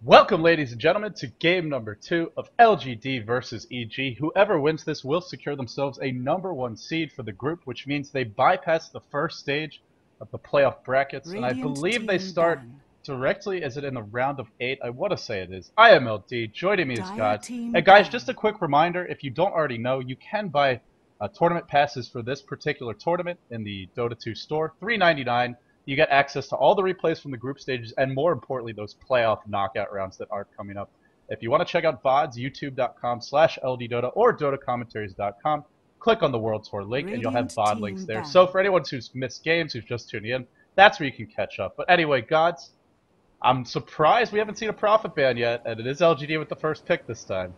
Welcome, ladies and gentlemen, to game number 2 of LGD versus EG. Whoever wins this will secure themselves a #1 seed for the group, which means they bypass the first stage of the playoff brackets. And I believe they start directly, is it in the round of 8? I want to say it is. I am LD, joining me is godz. And guys, just a quick reminder, if you don't already know, you can buy tournament passes for this particular tournament in the Dota 2 store, $3.99. You get access to all the replays from the group stages, and more importantly, those playoff knockout rounds that aren't coming up. If you want to check out VODs, youtube.com/LDdota or dotacommentaries.com. Click on the World Tour link, and you'll have VOD links there. So for anyone who's missed games, who's just tuning in, that's where you can catch up. But anyway, godz, I'm surprised we haven't seen a profit ban yet, and it is LGD with the first pick this time.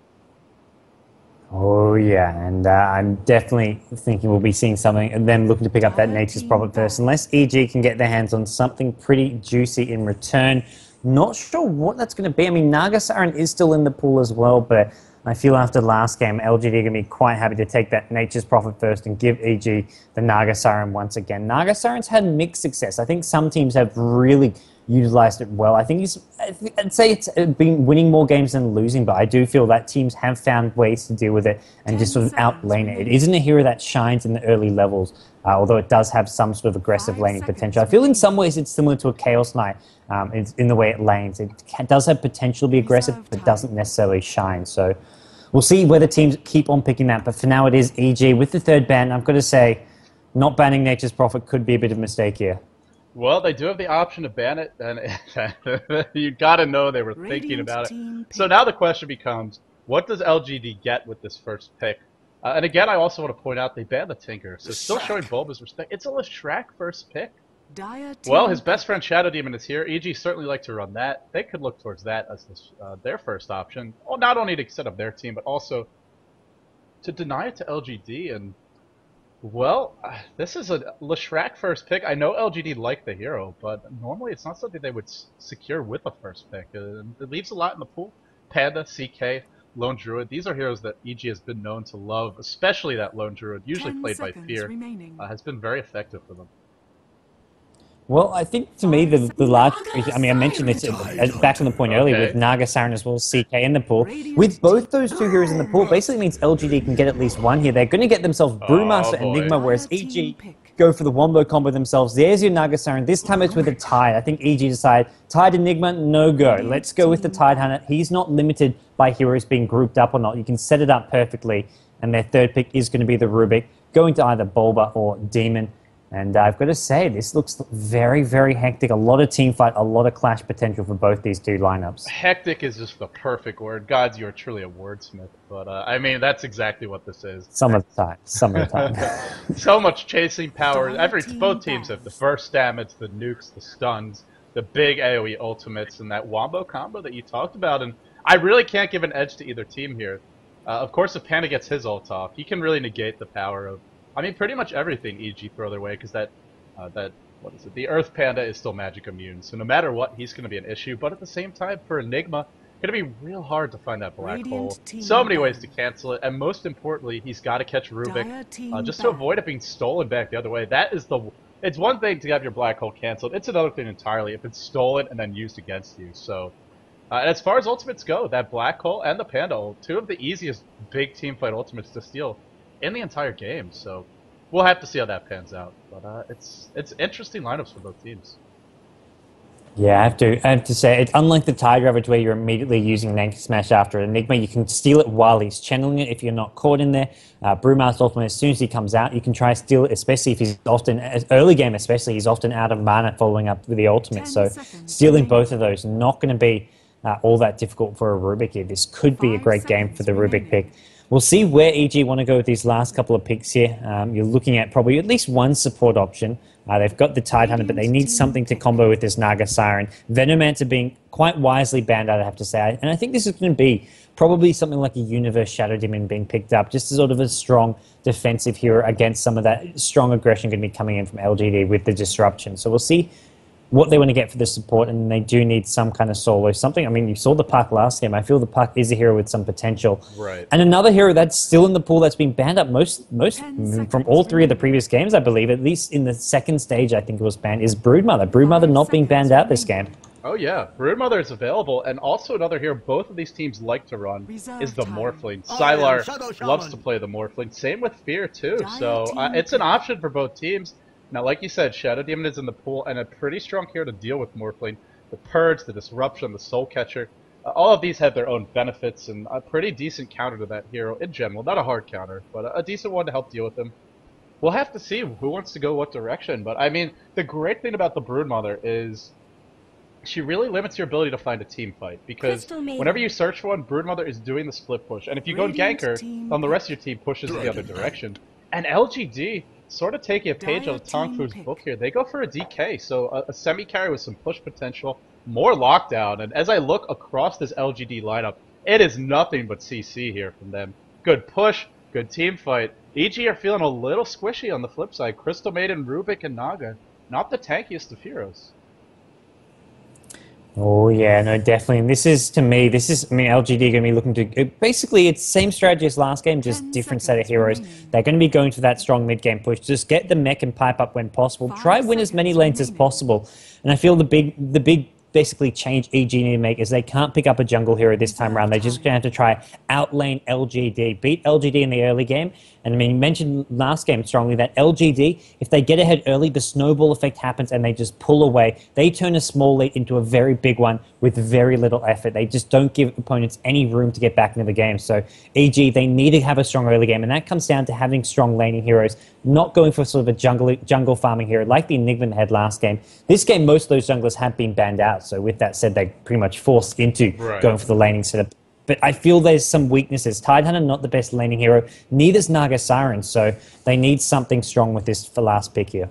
Oh yeah, and I'm definitely thinking we'll be seeing something and then looking to pick up that Nature's Prophet first, unless EG can get their hands on something pretty juicy in return. Not sure what that's going to be. I mean, Nagasaran is still in the pool as well, but I feel after last game, LGD are going to be quite happy to take that Nature's Prophet first and give EG the Nagasaran once again. Nagasaran's had mixed success. I think some teams have really utilized it well. I think I'd say it's been winning more games than losing, but I do feel that teams have found ways to deal with it and just sort of outlane it. It isn't a hero that shines in the early levels, although it does have some sort of aggressive laning potential. I feel in some ways it's similar to a Chaos Knight in the way it lanes. It does have potential to be aggressive, but doesn't necessarily shine. So we'll see whether teams keep on picking that, but for now it is EG. With the third ban, I've got to say, not banning Nature's Prophet could be a bit of a mistake here. Well, they do have the option to ban it, and you gotta know they were thinking about it. So now the question becomes, what does LGD get with this first pick? And again, I also want to point out they banned the Tinker, so still showing bulba's respect. It's a Leshrac first pick. Well, his best friend Shadow Demon is here. EG certainly like to run that. They could look towards that as their first option. Well, not only to set up their team, but also to deny it to LGD. And well, this is a Leshrac first pick. I know LGD like the hero, but normally it's not something they would secure with a first pick. It leaves a lot in the pool. Panda, CK, Lone Druid. These are heroes that EG has been known to love, especially that Lone Druid, usually played by Fear, has been very effective for them. Well, I think to me, the large... I mean, I mentioned this back on the point earlier with Nagasaran as well as CK in the pool. With both those two heroes in the pool, basically means LGD can get at least one here. They're going to get themselves Brewmaster and Enigma, whereas EG go for the Wombo combo themselves. There's your Nagasaran. This time it's with a Tide. I think EG decide, Tide Enigma, no go. Let's go with the Tide Hunter. He's not limited by heroes being grouped up or not. You can set it up perfectly. And their third pick is going to be the Rubik, going to either Bulba or Demon. And I've got to say, this looks very, very hectic. A lot of team fight, a lot of clash potential for both these two lineups. Hectic is just the perfect word. godz, you're truly a wordsmith. But, I mean, that's exactly what this is. Some of the time. Some of the time. So much chasing power. Both teams have the burst damage, the nukes, the stuns, the big AoE ultimates, and that Wombo combo that you talked about. And I really can't give an edge to either team here. Of course, if Panda gets his ult off, he can really negate the power of, I mean, pretty much everything EG throw their way, because what is it? The Earth Panda is still magic immune, so no matter what, he's going to be an issue. But at the same time, for Enigma, it's going to be real hard to find that black hole. So many ways to cancel it, and most importantly, he's got to catch Rubik just to avoid it being stolen back the other way. That is it's one thing to have your black hole canceled. It's another thing entirely if it's stolen and then used against you. So, and as far as ultimates go, that black hole and the Panda ult, two of the easiest big team fight ultimates to steal in the entire game, so we'll have to see how that pans out. But it's interesting lineups for both teams. Yeah, I have to say, it's unlike the Tide Ravage where you're immediately using Nanky Smash after an Enigma. You can steal it while he's channeling it if you're not caught in there. Brewmaster ultimate, as soon as he comes out, you can try to steal it, especially if he's often, early game especially, he's often out of mana following up with the ultimate. So stealing both of those, not going to be all that difficult for a Rubik here. This could be a great game for the Rubik pick. We'll see where EG want to go with these last couple of picks here. You're looking at probably at least one support option. They've got the Tide Hunter, but they need something to combo with this Nagasaran. Venomancer being quite wisely banned out, I have to say. And I think this is going to be probably something like a Universe Shadow Demon being picked up, just as sort of a strong defensive hero against some of that strong aggression going to be coming in from LGD with the disruption. So we'll see what they want to get for the support, and they do need some kind of solo something. I mean, you saw the Puck last game. I feel the Puck is a hero with some potential. Right. And another hero that's still in the pool that's been banned up most from all three of the previous games, I believe, at least in the second stage, I think it was banned, is Broodmother. Broodmother not being banned out this game. Oh yeah, Broodmother is available, and also another hero both of these teams like to run is the Reserve time. Morphling. I am Sylar Shadow loves to Shaman. play the Morphling. Same with Fear too, Dire so team it's an pick. option for both teams. Now, like you said, Shadow Demon is in the pool, and a pretty strong hero to deal with Morphling. The Purge, the Disruption, the Soul Catcher, all of these have their own benefits, and a pretty decent counter to that hero in general. Not a hard counter, but a decent one to help deal with them. We'll have to see who wants to go what direction, but I mean, the great thing about the Broodmother is she really limits your ability to find a team fight, because Crystal Maiden. whenever you search for one, Broodmother is doing the split push, and if you go Radiant gank her, team then the rest of your team pushes in the other direction. And LGD, sort of taking a page out of Dire team Tongfu's pick. book here, they go for a DK, so a semi-carry with some push potential, more lockdown, and as I look across this LGD lineup, it is nothing but CC here from them. Good push, good team fight. EG are feeling a little squishy on the flip side. Crystal Maiden, Rubik, and Naga, not the tankiest of heroes. Oh yeah, no, definitely. And this is, to me, I mean, LGD are going to be looking to, basically it's same strategy as last game, just 10 different set of seconds heroes. remaining. They're going to be going for that strong mid-game push. Just get the mech and pipe up when possible. 5 Try win as many seconds lanes as remaining. possible. And I feel the big basically change EG need to make is they can't pick up a jungle hero this time around. They're just going to have to try outlane LGD, beat LGD in the early game. And I mean, you mentioned last game strongly that LGD, if they get ahead early, the snowball effect happens and they just pull away. They turn a small lead into a very big one with very little effort. They just don't give opponents any room to get back into the game. So EG, they need to have a strong early game, and that comes down to having strong laning heroes, not going for sort of a jungle farming hero like the Enigma had last game. This game, most of those junglers have been banned out. So with that said, they pretty much forced into going for the laning setup. But I feel there's some weaknesses. Tidehunter, not the best laning hero. Neither's Naga Siren, so they need something strong with this for last pick here.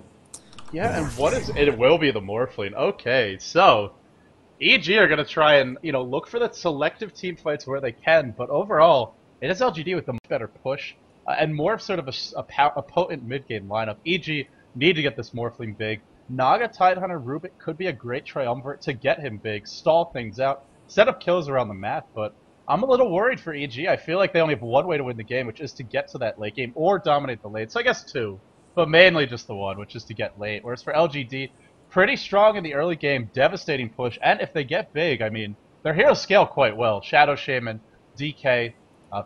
Yeah, and what is it? Will be the Morphling. Okay, so EG are going to try and look for the selective team fights where they can, but overall, it is LGD with the much better push and more of sort of a potent mid game lineup. EG need to get this Morphling big. Naga, Tidehunter, Rubik could be a great triumvirate to get him big, stall things out, set up kills around the map, but I'm a little worried for EG. I feel like they only have one way to win the game, which is to get to that late game or dominate the late. So I guess two, but mainly just the one, which is to get late. Whereas for LGD, pretty strong in the early game, devastating push, and if they get big, I mean, their heroes scale quite well. Shadow Shaman, DK,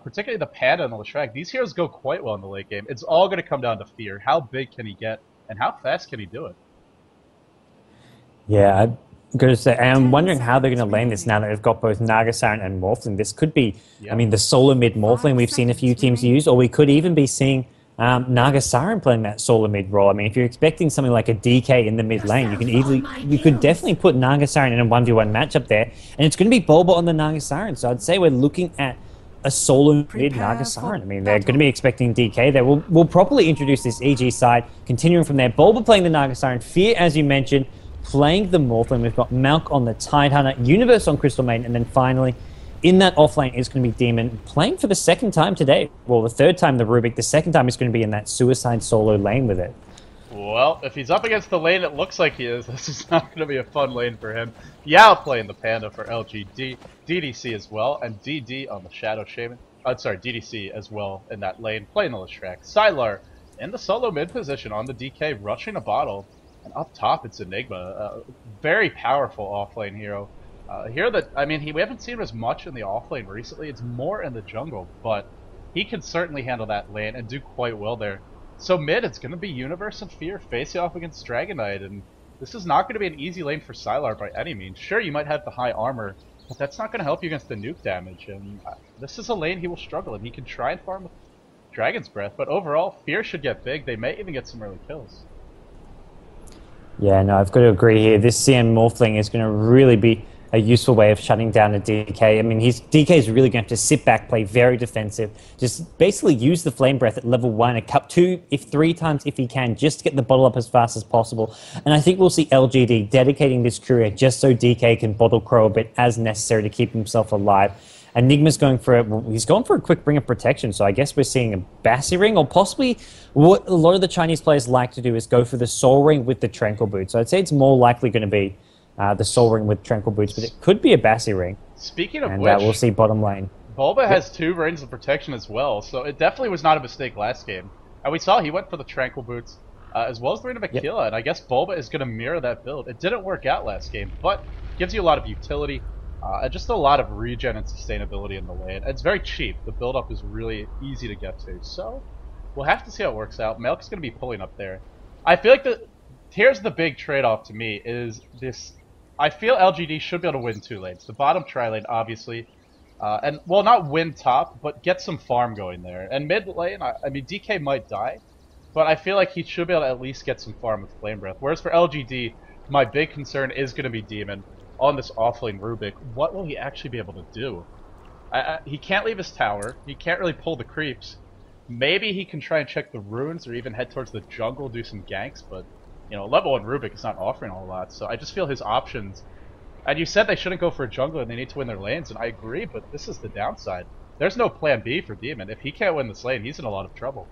particularly the Panda and the Leshrac, these heroes go quite well in the late game. It's all going to come down to Fear. How big can he get, and how fast can he do it? Yeah, I'm going to say, I'm wondering how they're going to lane this now that they've got both Naga Siren and Morphling. This could be, I mean, the solo mid Morphling we've seen a few teams use, or we could even be seeing Naga Siren playing that solo mid role. I mean, if you're expecting something like a DK in the mid lane, you could definitely put Naga Siren in a 1v1 matchup there, and it's going to be bulba on the Naga Siren. So I'd say we're looking at a solo mid Naga Siren. I mean, they're going to be expecting DK there. We'll properly introduce this EG side, continuing from there. Bulba playing the Naga Siren, Fear, as you mentioned, playing the Morphling. We've got maelk on the Tidehunter, Universe on Crystal Maiden, and then finally, in that offlane is going to be Demon, playing for the second time today. Well, the third time the Rubik, the second time is going to be in that Suicide solo lane with it. Well, if he's up against the lane it looks like he is, this is not going to be a fun lane for him. Yao playing the Panda for LGD, DDC as well, and DD on the Shadow Shaman. DDC as well in that lane, playing the Leshrac. Sylar in the solo mid position on the DK, rushing a bottle. And up top, it's Enigma, very powerful offlane hero. Here that, I mean, we haven't seen him as much in the offlane recently. It's more in the jungle, but he can certainly handle that lane and do quite well there. So mid, it's going to be Universe and Fear facing off against Dragon Knight, and this is not going to be an easy lane for Sylar by any means. Sure, you might have the high armor, but that's not going to help you against the nuke damage, and this is a lane he will struggle in. He can try and farm with Dragon's Breath, but overall, Fear should get big. They may even get some early kills. Yeah, no, I've got to agree here. This CM Morphling is going to really be a useful way of shutting down a DK. I mean, DK is really going to have to sit back, play very defensive, just basically use the Flame Breath at level 1, a cup 2, if 3 times if he can, just to get the bottle up as fast as possible. And I think we'll see LGD dedicating this courier just so DK can bottle crow a bit as necessary to keep himself alive. Enigma's going for he's going for a quick ring of protection, so I guess we're seeing a Bassi ring, or possibly what a lot of the Chinese players like to do is go for the Soul Ring with the Tranquil Boots. So I'd say it's more likely going to be the Soul Ring with Tranquil Boots, but it could be a Bassi ring. Speaking of and, which, we'll see bottom lane. Bulba has 2 rings of protection as well, so it definitely was not a mistake last game. And we saw he went for the Tranquil Boots, as well as the Ring of Aquila, and I guess Bulba is going to mirror that build. It didn't work out last game, but gives you a lot of utility, and just a lot of regen and sustainability in the lane. It's very cheap. The build-up is really easy to get to, so we'll have to see how it works out. maelk's going to be pulling up there. I feel like here's the big trade-off to me, is this. I feel LGD should be able to win 2 lanes. The bottom tri-lane, obviously, and, well, not win top, but get some farm going there. And mid lane, I mean, DK might die, but I feel like he should be able to at least get some farm with Flame Breath. Whereas for LGD, my big concern is going to be Demon on this offlane Rubik. What will he actually be able to do? He can't leave his tower. He can't really pull the creeps. Maybe he can try and check the runes or even head towards the jungle, do some ganks, but, you know, level 1 Rubik is not offering a whole lot, so I just feel his options. And you said they shouldn't go for a jungle and they need to win their lanes, and I agree, but this is the downside. There's no plan B for Demon. If he can't win this lane, he's in a lot of trouble.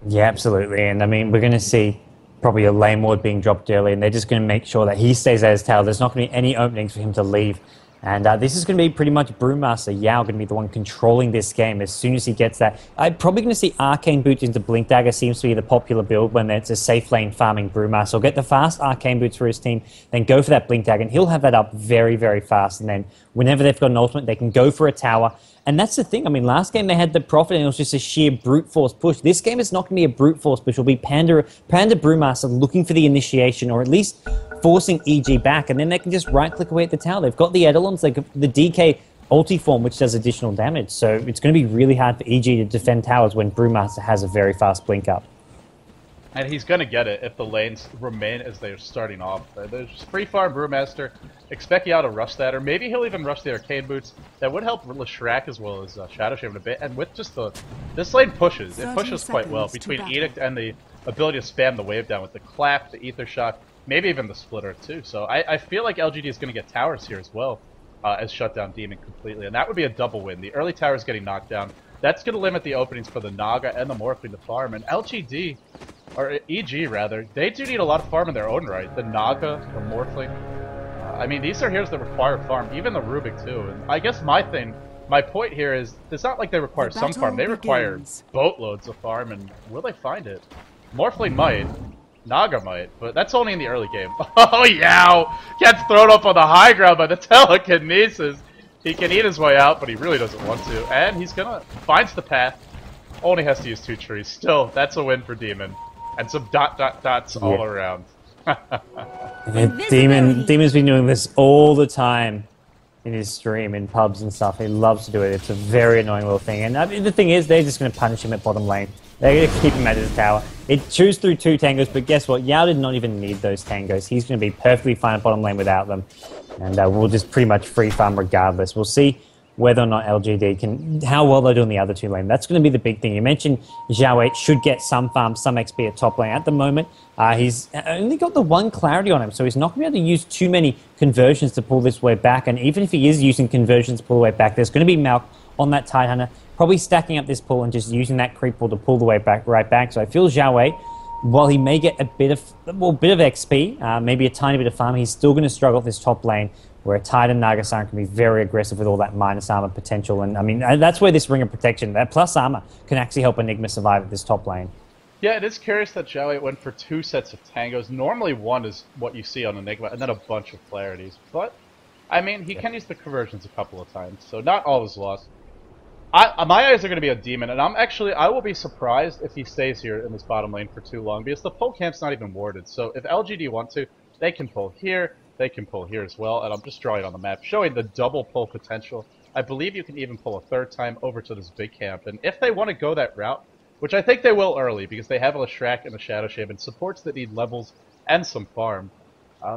Yeah, absolutely. And I mean, we're going to see probably a lane ward being dropped early, and they're just going to make sure that he stays at his tower. There's not going to be any openings for him to leave. And this is going to be pretty much Brewmaster Yao going to be the one controlling this game as soon as he gets that. I'm probably going to see Arcane Boots into Blink Dagger. Seems to be the popular build when it's a safe lane farming Brewmaster. He'll get the fast Arcane Boots for his team, then go for that Blink Dagger, and he'll have that up very, very fast. And then whenever they've got an ultimate, they can go for a tower. And that's the thing. I mean, last game they had the Prophet and it was just a sheer brute force push. This game is not going to be a brute force push. It'll be Panda Brewmaster looking for the initiation, or at least forcing EG back, and then they can just right-click away at the tower. They've got the Eidolons, the DK ulti form, which does additional damage. So it's going to be really hard for EG to defend towers when Brewmaster has a very fast blink up. And he's going to get it if the lanes remain as they're starting off. There's just free farm Brewmaster. Expect Yao to rush that, or maybe he'll even rush the Arcane Boots. That would help Leshrac as well as Shadow Shaman a bit. And with just this lane pushes. It pushes quite well between Edict and the ability to spam the wave down with the Clap, the Ether Shock, maybe even the Splitter too. So I feel like LGD is going to get towers here as well as shut down Demon completely. And that would be a double win. The early tower is getting knocked down. That's going to limit the openings for the Naga and the Morphling to farm. And LGD, or EG rather, they do need a lot of farm in their own right. The Naga, the Morphling. I mean, these are heroes that require farm. Even the Rubik too. And I guess my point here is, it's not like they require some farm. They require boatloads of farm. And will they find it? Morphling might. Naga might, but that's only in the early game. Oh, Yao gets thrown up on the high ground by the telekinesis. He can eat his way out, but he really doesn't want to. And he's gonna finds the path. Only has to use 2 trees. Still, that's a win for Demon. And some dots all around. Demon's been doing this all the time in his stream, in pubs and stuff. He loves to do it. It's a very annoying little thing. And I mean, the thing is, they're just going to punish him at bottom lane. They're going to keep him at his tower. It chews through 2 tangos, but guess what? Yao did not even need those tangos. He's going to be perfectly fine at bottom lane without them. And we'll just pretty much free farm regardless. We'll see whether or not LGD can, how well they do in the other 2 lane. That's going to be the big thing. You mentioned Zhao 8 should get some farm, some XP at top lane. At the moment, he's only got the 1 clarity on him, so he's not going to be able to use too many conversions to pull this way back. And even if he is using conversions to pull the way back, there's going to be maelk on that Tidehunter, probably stacking up this pull and just using that creep pull to pull the way back, right back. So I feel Zhao 8, while he may get a bit of XP, maybe a tiny bit of farm, he's still going to struggle with this top lane, where Tide and Nagasan can be very aggressive with all that minus armor potential. And I mean, that's where this Ring of Protection, that plus armor, can actually help Enigma survive at this top lane. Yeah, it is curious that Zhao 8 went for 2 sets of tangos. Normally 1 is what you see on Enigma, and then a bunch of clarities. But, I mean, he can use the conversions a couple of times, so not all is lost. My eyes are going to be on Demon, and I will be surprised if he stays here in this bottom lane for too long, because the pull camp's not even warded. So if LGD want to, they can pull here, they can pull here as well, and I'm just drawing on the map, showing the double pull potential. I believe you can even pull a 3rd time over to this big camp, and if they want to go that route, which I think they will early, because they have a Leshrac and a Shadow Shaman, supports that need levels and some farm,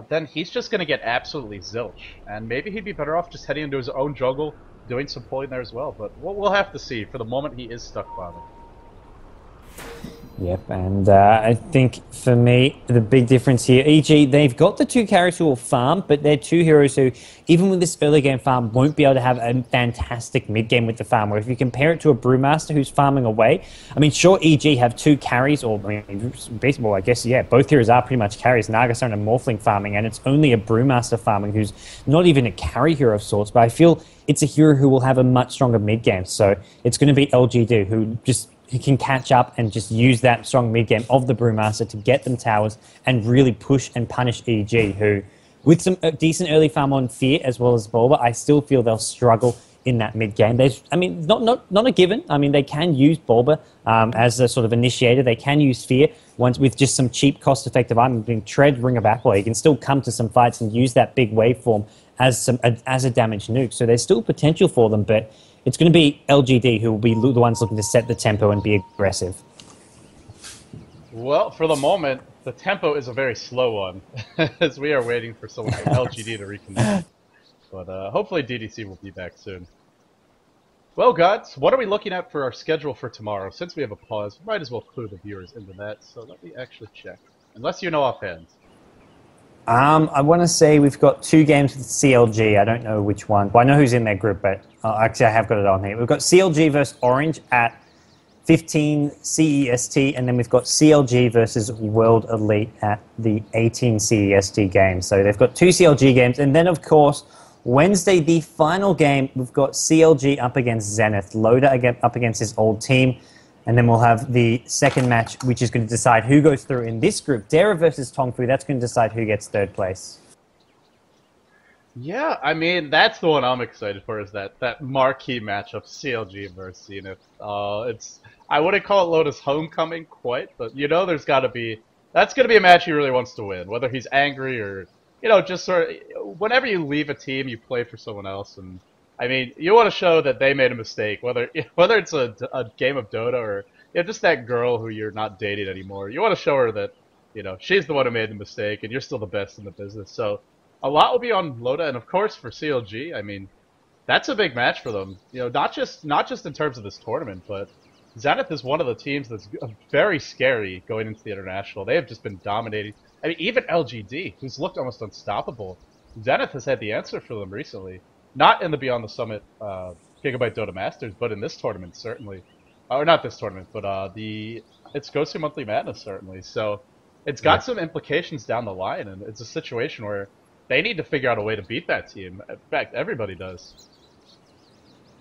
then he's just going to get absolutely zilch, and maybe he'd be better off just heading into his own jungle, doing some pulling there as well, but we'll have to see. For the moment, he is stuck farming. Yep, and I think for me, the big difference here, EG, they've got the 2 carries who will farm, but they're 2 heroes who, even with this early game farm, won't be able to have a fantastic mid game with the farm. Where if you compare it to a Brewmaster who's farming away, I mean, sure, EG have 2 carries, or I mean, baseball, I guess, yeah, both heroes are pretty much carries, Nagasan and Morphling farming, and it's only a Brewmaster farming who's not even a carry hero of sorts, but I feel it's a hero who will have a much stronger mid game. So it's going to be LGD who can catch up and just use that strong mid game of the Brewmaster to get them towers and really push and punish EG, who with some decent early farm on Fear as well as Bulba, I still feel they'll struggle in that mid game. I mean, not a given. I mean, they can use Bulba as a sort of initiator. They can use Fear once with just some cheap, cost-effective items. Being Tread, Ring of Aqua, you can still come to some fights and use that big waveform as a damaged nuke. So there's still potential for them, but it's going to be LGD who will be the ones looking to set the tempo and be aggressive. Well, for the moment, the tempo is a very slow one, as we are waiting for someone from LGD to reconnect. But hopefully DDC will be back soon. Well, godz, what are we looking at for our schedule for tomorrow? Since we have a pause, we might as well clue the viewers into that, so let me actually check. Unless you know offhand. I want to say we've got 2 games with CLG. I don't know which one. Well, I know who's in their group, but actually I have got it on here. We've got CLG versus Orange at 15 CEST, and then we've got CLG versus World Elite at the 18 CEST game. So they've got 2 CLG games, and then, of course, Wednesday, the final game, we've got CLG up against Zenith, Loda again up against his old team, and then we'll have the second match, which is going to decide who goes through in this group. Dara versus Tongfu, that's going to decide who gets 3rd place. Yeah, I mean, that's the one I'm excited for, is that marquee matchup, CLG versus Zenith. I wouldn't call it Loda's homecoming quite, but you know that's going to be a match he really wants to win, whether he's angry or, you know, just sort of, whenever you leave a team, you play for someone else, and I mean, you want to show that they made a mistake, whether it's a game of Dota or, you know, just that girl who you're not dating anymore. You want to show her that, you know, she's the one who made the mistake, and you're still the best in the business. So a lot will be on Loda, and of course for CLG, I mean, that's a big match for them. You know, not just in terms of this tournament, but Zenith is one of the teams that's very scary going into the international. They have just been dominating. I mean, even LGD, who's looked almost unstoppable, Zenith has had the answer for them recently. Not in the Beyond the Summit Gigabyte Dota Masters, but in this tournament, certainly. Or not this tournament, but it's Gosu Monthly Madness, certainly. So it's got some implications down the line, and it's a situation where they need to figure out a way to beat that team. In fact, everybody does.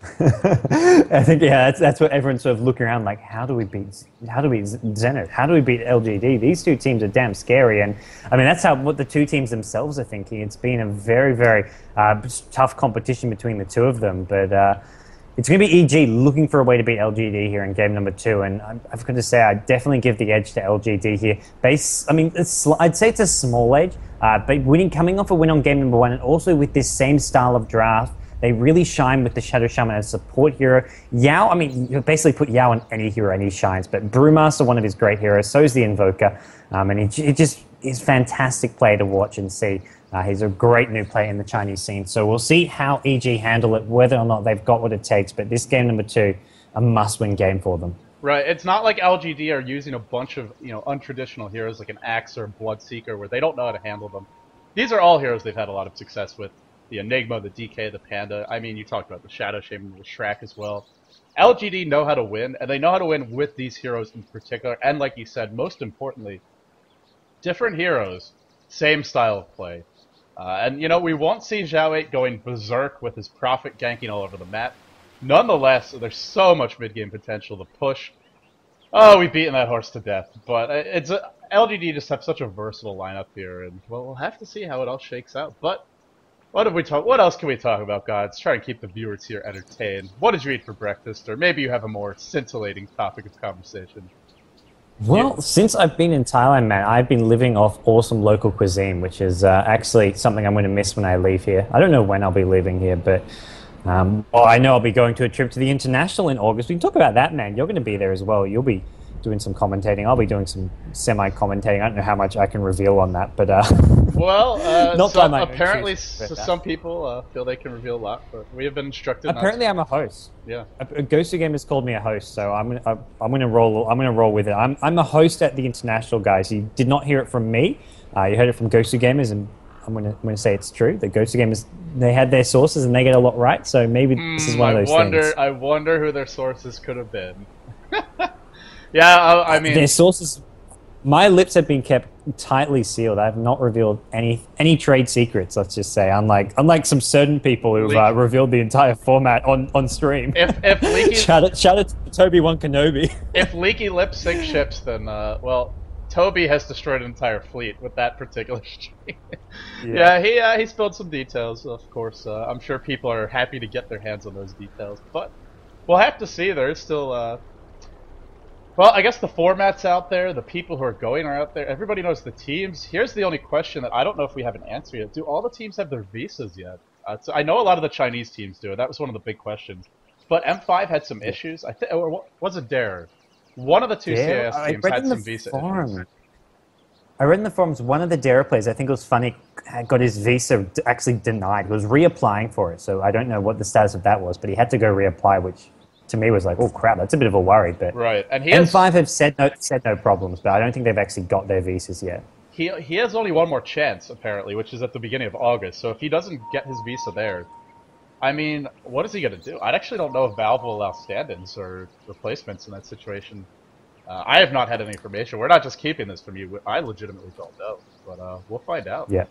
I think, yeah, that's what everyone's sort of looking around like, how do we beat Zenith? How do we beat LGD? These 2 teams are damn scary, and I mean that's what the 2 teams themselves are thinking. It's been a very, very tough competition between the 2 of them, but it's going to be EG looking for a way to beat LGD here in game number 2, and I've got to say I definitely give the edge to LGD here. I mean, I'd say it's a small edge, but coming off a win on game number 1, and also with this same style of draft. They really shine with the Shadow Shaman as a support hero. Yao, I mean, you basically put Yao on any hero and he shines, but Brewmaster, one of his great heroes, so is the Invoker, and he just is a fantastic player to watch and see. He's a great new player in the Chinese scene, so we'll see how EG handle it, whether or not they've got what it takes, but this game number 2, a must-win game for them. Right, it's not like LGD are using a bunch of, you know, untraditional heroes like an Axe or Bloodseeker where they don't know how to handle them. These are all heroes they've had a lot of success with. The Enigma, the DK, the Panda. I mean, you talked about the Shadow Shaman, the Shrek as well. LGD know how to win, and they know how to win with these heroes in particular. And like you said, most importantly, different heroes, same style of play. And, you know, we won't see Zhao 8 going berserk with his Prophet ganking all over the map. Nonetheless, there's so much mid-game potential to push. Oh, we've beaten that horse to death. But LGD just have such a versatile lineup here, and, well, we'll have to see how it all shakes out. But what else can we talk about, godz? Try and keep the viewers here entertained. What did you eat for breakfast? Or maybe you have a more scintillating topic of conversation. Well, since I've been in Thailand, man, I've been living off awesome local cuisine, which is actually something I'm going to miss when I leave here. I don't know when I'll be leaving here, but well, I know I'll be going to a trip to the International in August. We can talk about that, man. You're going to be there as well. You'll be doing some commentating. I'll be doing some semi-commentating. I don't know how much I can reveal on that, but well, not so apparently some people feel they can reveal a lot, but we have been instructed. Apparently, I'm a host. Yeah, Ghostu Gamers called me a host, so I'm gonna roll with it. I'm a host at the International, guys. You did not hear it from me. You heard it from Ghostu Gamers, and I'm gonna say it's true. The Ghostu Gamers, they had their sources and they get a lot right. So maybe this is one of those things. I wonder who their sources could have been. Yeah, I mean, their sources. My lips have been kept tightly sealed. I have not revealed any trade secrets. Let's just say, unlike some certain people who've revealed the entire format on stream. If Leaky shout out to Toby One Kenobi. If Leaky Lip Sync ships, then well, Toby has destroyed an entire fleet with that particular stream. He spilled some details, of course. I'm sure people are happy to get their hands on those details, but we'll have to see. There is still, well, I guess the format's out there, the people who are going are out there, everybody knows the teams. Here's the only question that I don't know if we have an answer yet. Do all the teams have their visas yet? So I know a lot of the Chinese teams do. That was one of the big questions. But M5 had some issues. I think, or was it Dare? One of the two CIS teams had some visa issues. I read in the forums one of the Dare players, I think it was Funny, got his visa actually denied. He was reapplying for it, so I don't know what the status of that was, but he had to go reapply, which to me was like, oh crap, that's a bit of a worry. But right, and M5 have said no problems, but I don't think they've actually got their visas yet. He has only one more chance apparently, which is at the beginning of August. So if he doesn't get his visa there, I mean, what is he going to do? I actually don't know if Valve will allow stand-ins or replacements in that situation. I have not had any information. We're not just keeping this from you. I legitimately don't know, but we'll find out. Yeah.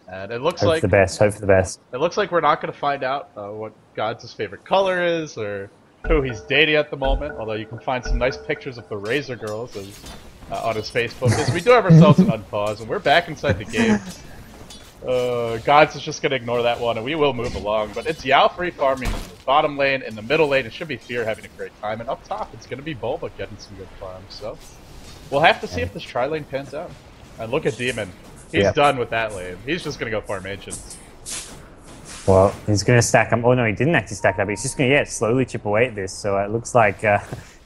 And it looks Hope for the best. It looks like we're not going to find out what godz' favorite color is or who he's dating at the moment. Although you can find some nice pictures of the Razor girls on his Facebook. Because we do have ourselves an unpause, and we're back inside the game. godz is just going to ignore that one, and we will move along. But it's Yao free farming in the bottom lane. In the middle lane, it should be Fear having a great time. And up top, it's going to be Bulba getting some good farms. So we'll have to see if this tri-lane pans out. And look at Demon. He's done with that lane. He's just going to go farm Ancients. Well, he's going to stack them. Oh, no, he didn't actually stack up. He's just going to, slowly chip away at this. So it looks like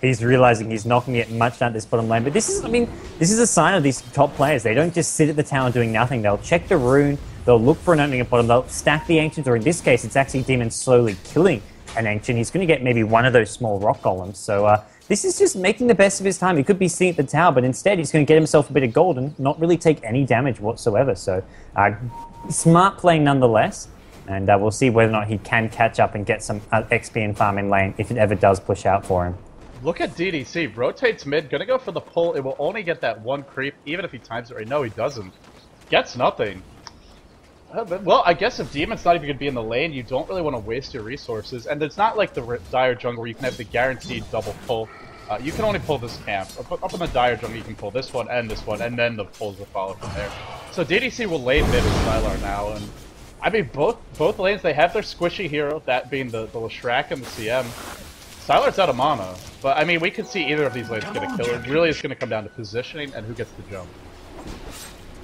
he's realizing he's not going to get much down this bottom lane. But this is, I mean, this is a sign of these top players. They don't just sit at the tower doing nothing. They'll check the rune. They'll look for an opening at bottom. They'll stack the Ancients. Or in this case, it's actually Demon slowly killing an Ancient. He's going to get maybe one of those small rock golems. So this is just making the best of his time. He could be sitting at the tower, but instead he's going to get himself a bit of gold and not really take any damage whatsoever. So smart play nonetheless. And we'll see whether or not he can catch up and get some XP and farm in lane if it ever does push out for him. Look at DDC. Rotates mid. Gonna go for the pull. It will only get that one creep, even if he times it right. No, he doesn't. Gets nothing. Well, I guess if Demon's not even going to be in the lane, you don't really want to waste your resources. And it's not like the Dire jungle where you can have the guaranteed double pull. You can only pull this camp. Up in the Dire jungle, you can pull this one, and then the pulls will follow from there. So DDC will lane mid as Sylar now, and I mean, both lanes, they have their squishy hero, that being the Leshrac and the CM. Sylar's out of mana, but I mean, we could see either of these lanes get a kill. It really is going to come down to positioning and who gets the jump.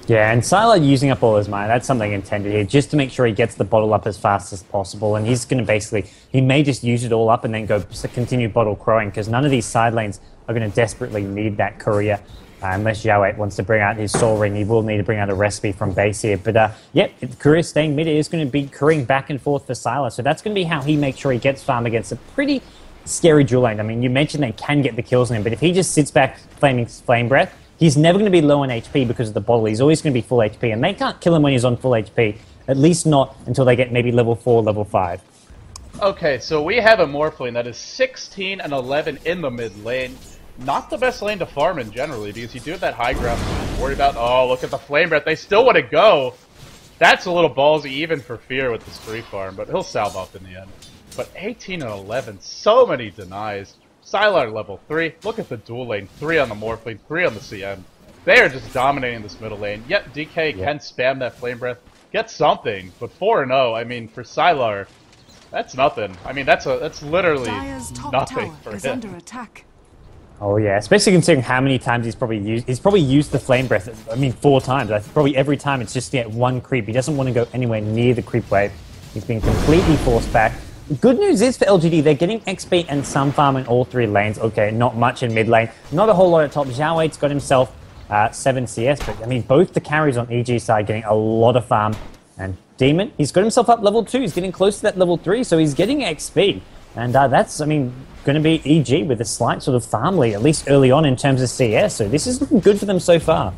Yeah, and Sylar using up all his mana, that's something intended here, just to make sure he gets the bottle up as fast as possible. And he's going to basically, he may just use it all up and then go continue bottle crowing, because none of these side lanes are going to desperately need that courier. Unless Yao wants to bring out his Soul Ring, he will need to bring out a recipe from base here. But yep, if the courier staying mid, it is going to be couriering back and forth for Sylar. So that's going to be how he makes sure he gets farm against a pretty scary dual lane. I mean, you mentioned they can get the kills on him, but if he just sits back flaming Flame Breath, he's never going to be low on HP because of the bottle. He's always going to be full HP, and they can't kill him when he's on full HP. At least not until they get maybe level 4, level 5. Okay, so we have a Morphling that is 16 and 11 in the mid lane. Not the best lane to farm in generally, because you do have that high ground to worry about. Oh, look at the Flame Breath. They still want to go. That's a little ballsy even for Fear with this free farm, but he'll salve up in the end. But 18 and 11, so many denies. Sylar level 3. Look at the dual lane. 3 on the Morphling, 3 on the CM. They are just dominating this middle lane. Yet DK can spam that Flame Breath, get something, but 4-0, I mean, for Sylar, that's nothing. I mean, that's literally nothing for him. Under attack. Oh yeah, especially considering how many times he's probably used the Flame Breath. I mean, 4 times. Probably every time it's just to get one creep. He doesn't want to go anywhere near the creep wave. He's been completely forced back. Good news is for LGD, they're getting XP and some farm in all 3 lanes. Okay, not much in mid lane. Not a whole lot at top. Zhao 8's got himself 7 CS, but I mean, both the carries on EG side getting a lot of farm. And Demon, he's got himself up level 2. He's getting close to that level 3, so he's getting XP. And that's, I mean, going to be EG with a slight sort of farm lead, at least early on in terms of CS. So this is looking good for them so far.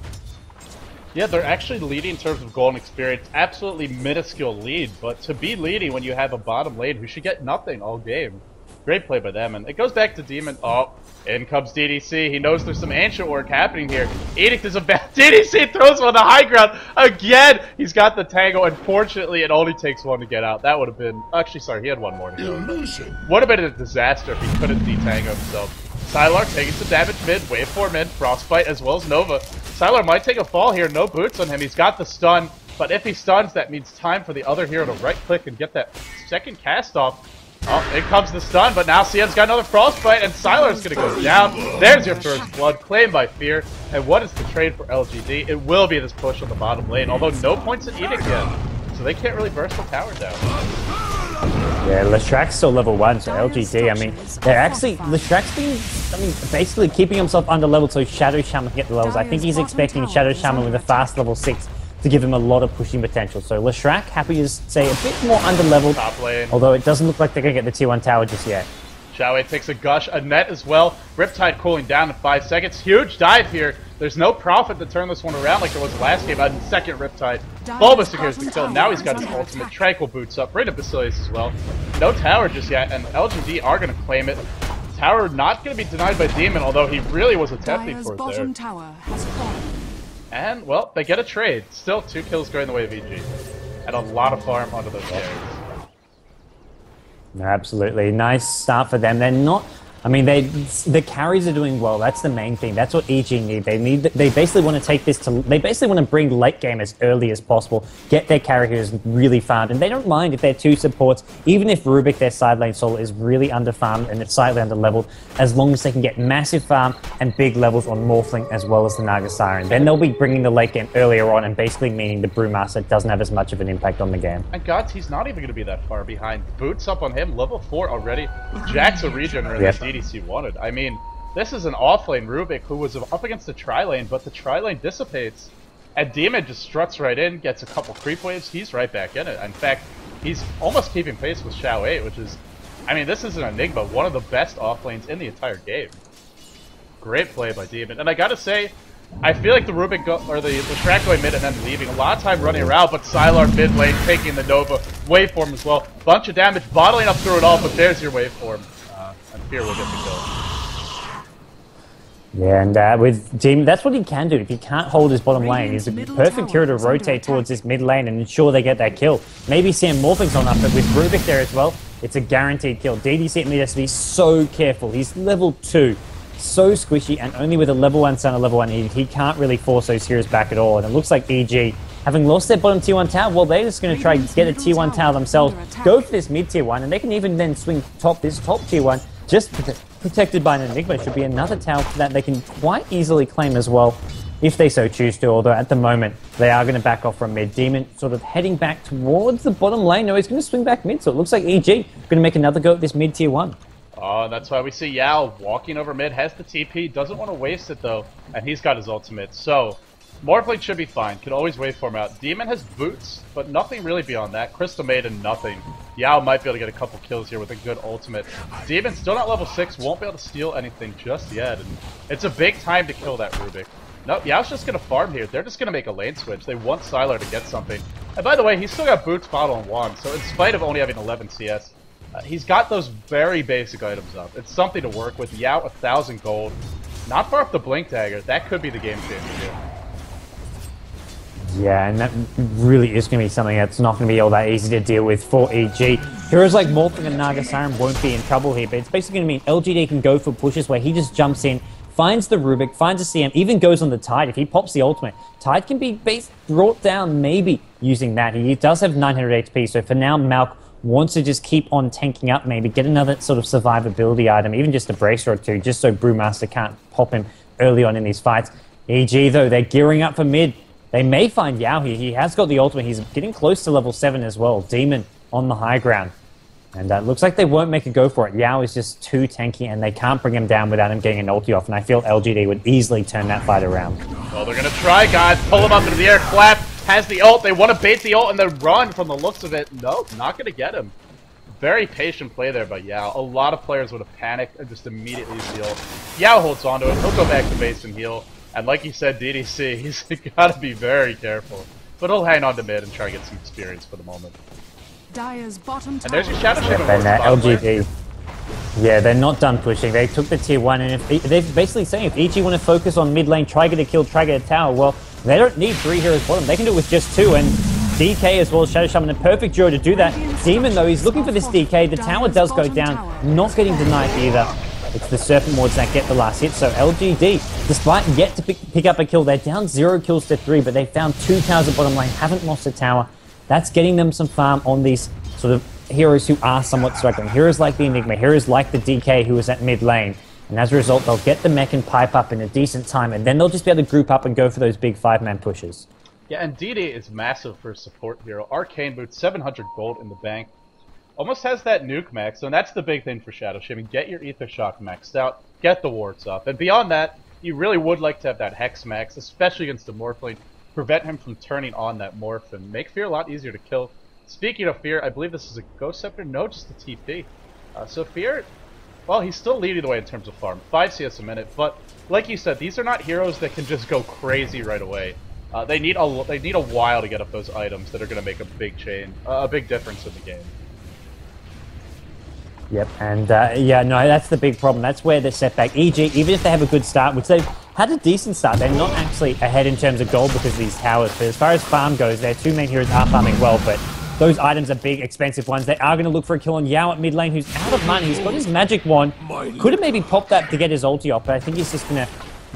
Yeah, they're actually leading in terms of gold and experience. Absolutely minuscule lead, but to be leading when you have a bottom lane who should get nothing all game. Great play by them, and it goes back to Demon. Oh, in comes DDC. He knows there's some ancient work happening here. Edict is a bad. DDC throws him on the high ground again. He's got the tango. Unfortunately, it only takes 1 to get out. That would have been. Actually, sorry, he had 1 more to go. Would have been a disaster if he couldn't detango himself. Sylar taking some damage mid, waveform in, Frostbite as well as Nova. Sylar might take a fall here, no boots on him, he's got the stun, but if he stuns, that means time for the other hero to right-click and get that second cast off. Oh, in comes the stun, but now CM's got another Frostbite, and Sylar's gonna go down. There's your first blood, claimed by Fear. And what is the trade for LGD? It will be this push on the bottom lane, although no points in Edict yet, so they can't really burst the tower down. Yeah, Leshrack's still level 1, so LGD, I mean, they're actually, Leshrack's been, basically keeping himself under level so Shadow Shaman can get the levels. I think he's expecting Shadow Shaman with a fast level 6 to give him a lot of pushing potential. So Leshrack, happy to say, a bit more under-leveled, top lane, although it doesn't look like they're going to get the tier 1 tower just yet. Xiaowei takes a gush, a net as well. Riptide cooling down in 5 seconds. Huge dive here. There's no profit to turn this one around like there was last game. A second Riptide. Bulba secures the kill. Now he's got his ultimate. Tranquil boots up. Bring up Basilius as well. No tower just yet, and LGD are going to claim it. Tower not going to be denied by Demon, although he really was attempting for it there. Tower has fallen. And, well, they get a trade. Still 2 kills going the way of EG. And a lot of farm onto those carries. No, absolutely. Nice start for them. They're not... I mean, the carries are doing well. That's the main thing. That's what EG need. They basically want to take this to... They basically want to bring late game as early as possible, get their characters really farmed, and they don't mind if they're 2 supports, even if Rubik, their side lane solo, is really under-farmed and it's slightly under-leveled, as long as they can get massive farm and big levels on Morphling as well as the Naga Siren. Then they'll be bringing the late game earlier on and basically meaning the Brewmaster doesn't have as much of an impact on the game. And godz, he's not even going to be that far behind. Boots up on him, level 4 already. Jack's a regenerator. Yep. DDC wanted. I mean, this is an offlane Rubik who was up against the tri-lane, but the tri-lane dissipates. And Demon just struts right in, gets a couple creep waves, he's right back in it. In fact, he's almost keeping pace with Xiaowei, which is... I mean, this is an Enigma, one of the best offlanes in the entire game. Great play by Demon. And I gotta say, I feel like the Rubik or the Leshrack going mid and then leaving. A lot of time running around, but Sylar mid lane taking the Nova. Waveform as well. Bunch of damage, bottling up through it all, but there's your waveform. And Fear will get the kill. Yeah, and with Demon, that's what he can do. If he can't hold his bottom lane, he's a perfect hero to rotate towards his mid lane and ensure they get that kill. Maybe Sam Morphing's on up, but with Rubik there as well, it's a guaranteed kill. DDC at mid has to be so careful. He's level 2. So squishy, and only with a level 1 Sun, a level 1 Edict, he can't really force those heroes back at all. And it looks like EG, having lost their bottom tier 1 tower, well, they're just going to try and get a tier 1 tower themselves, go for this mid tier 1, and they can even then swing this top tier 1, just protected by an Enigma. It should be another tower that they can quite easily claim as well, if they so choose to, although at the moment, they are going to back off from mid. Demon sort of heading back towards the bottom lane. No, he's going to swing back mid, so it looks like EG going to make another go at this mid tier 1. Oh, and that's why we see Yao walking over mid, has the TP, doesn't want to waste it though, and he's got his ultimate. So, Morphling should be fine, could always waveform out. Demon has boots, but nothing really beyond that. Crystal Maiden, nothing. Yao might be able to get a couple kills here with a good ultimate. Demon still not level 6, won't be able to steal anything just yet, and it's a big time to kill that Rubik. Nope, Yao's just going to farm here. They're just going to make a lane switch. They want Sylar to get something. And by the way, he's still got boots, bottle, and wand, so in spite of only having 11 CS, he's got those very basic items up. It's something to work with. Yao, 1,000 gold. Not far off the Blink Dagger. That could be the game changer here. Yeah, and that really is going to be something that's not going to be all that easy to deal with for EG. Heroes like Morphling and Naga Siren won't be in trouble here, but it's basically going to mean LGD can go for pushes where he just jumps in, finds the Rubik, finds a CM, even goes on the Tide. If he pops the ultimate, Tide can be brought down maybe using that. He does have 900 HP, so for now, maelk wants to just keep on tanking up, maybe get another sort of survivability item, even just a bracer or 2, just so Brewmaster can't pop him early on in these fights. EG, though, they're gearing up for mid. They may find Yao here. He has got the ultimate. He's getting close to level 7 as well. Demon on the high ground. And looks like they won't make a go for it. Yao is just too tanky, and they can't bring him down without him getting an ulti off. And I feel LGD would easily turn that fight around. Well, they're going to try, guys. Pull him up into the air. Clap has the ult. They want to bait the ult and then run from the looks of it. Nope, not going to get him. Very patient play there by Yao. A lot of players would have panicked and just immediately used the ult. Yao holds onto it. He'll go back to base and heal. And like you said, DDC, he's got to be very careful. But he'll hang on to mid and try to get some experience for the moment. Dire's bottom and there's your Shadow Shaman. And LGD. Yeah, they're not done pushing. They took the tier 1, and if they're basically saying if EG want to focus on mid lane, try get a kill, try get a tower, well, they don't need 3 heroes bottom. They can do it with just 2, and DK as well as Shadow Shaman, a perfect duo to do that. Demon, though, he's looking for this DK. The tower does go down, not getting denied either. It's the Serpent Wards that get the last hit. So LGD, despite yet to pick up a kill, they're down 0 kills to 3, but they found 2 towers at bottom lane, haven't lost a tower. That's getting them some farm on these sort of heroes who are somewhat struggling. Heroes like the Enigma, heroes like the DK who is at mid lane. And as a result, they'll get the mech and pipe up in a decent time, and then they'll just be able to group up and go for those big 5-man pushes. Yeah, and DD is massive for a support hero. Arcane Boots, 700 gold in the bank. Almost has that nuke max, and that's the big thing for Shadow Shaman. Get your Ether Shock maxed out, get the wards up. And beyond that, you really would like to have that Hex max, especially against the Morph lane. Prevent him from turning on that Morph and make Fear a lot easier to kill. Speaking of Fear, I believe this is a Ghost Scepter? No, just a TP. So Fear, well, he's still leading the way in terms of farm. 5 CS a minute, but like you said, these are not heroes that can just go crazy right away. They need a while to get up those items that are going to make a big difference in the game. Yep, and yeah, no, that's the big problem. That's where the setback. EG, even if they have a good start, which they've had a decent start, they're not actually ahead in terms of gold because of these towers. But as far as farm goes, their 2 main heroes are farming well, but those items are big, expensive ones. They are going to look for a kill on Yao at mid lane, who's out of money. He's got his magic wand. Could have maybe popped that to get his ulti off, but I think he's just going to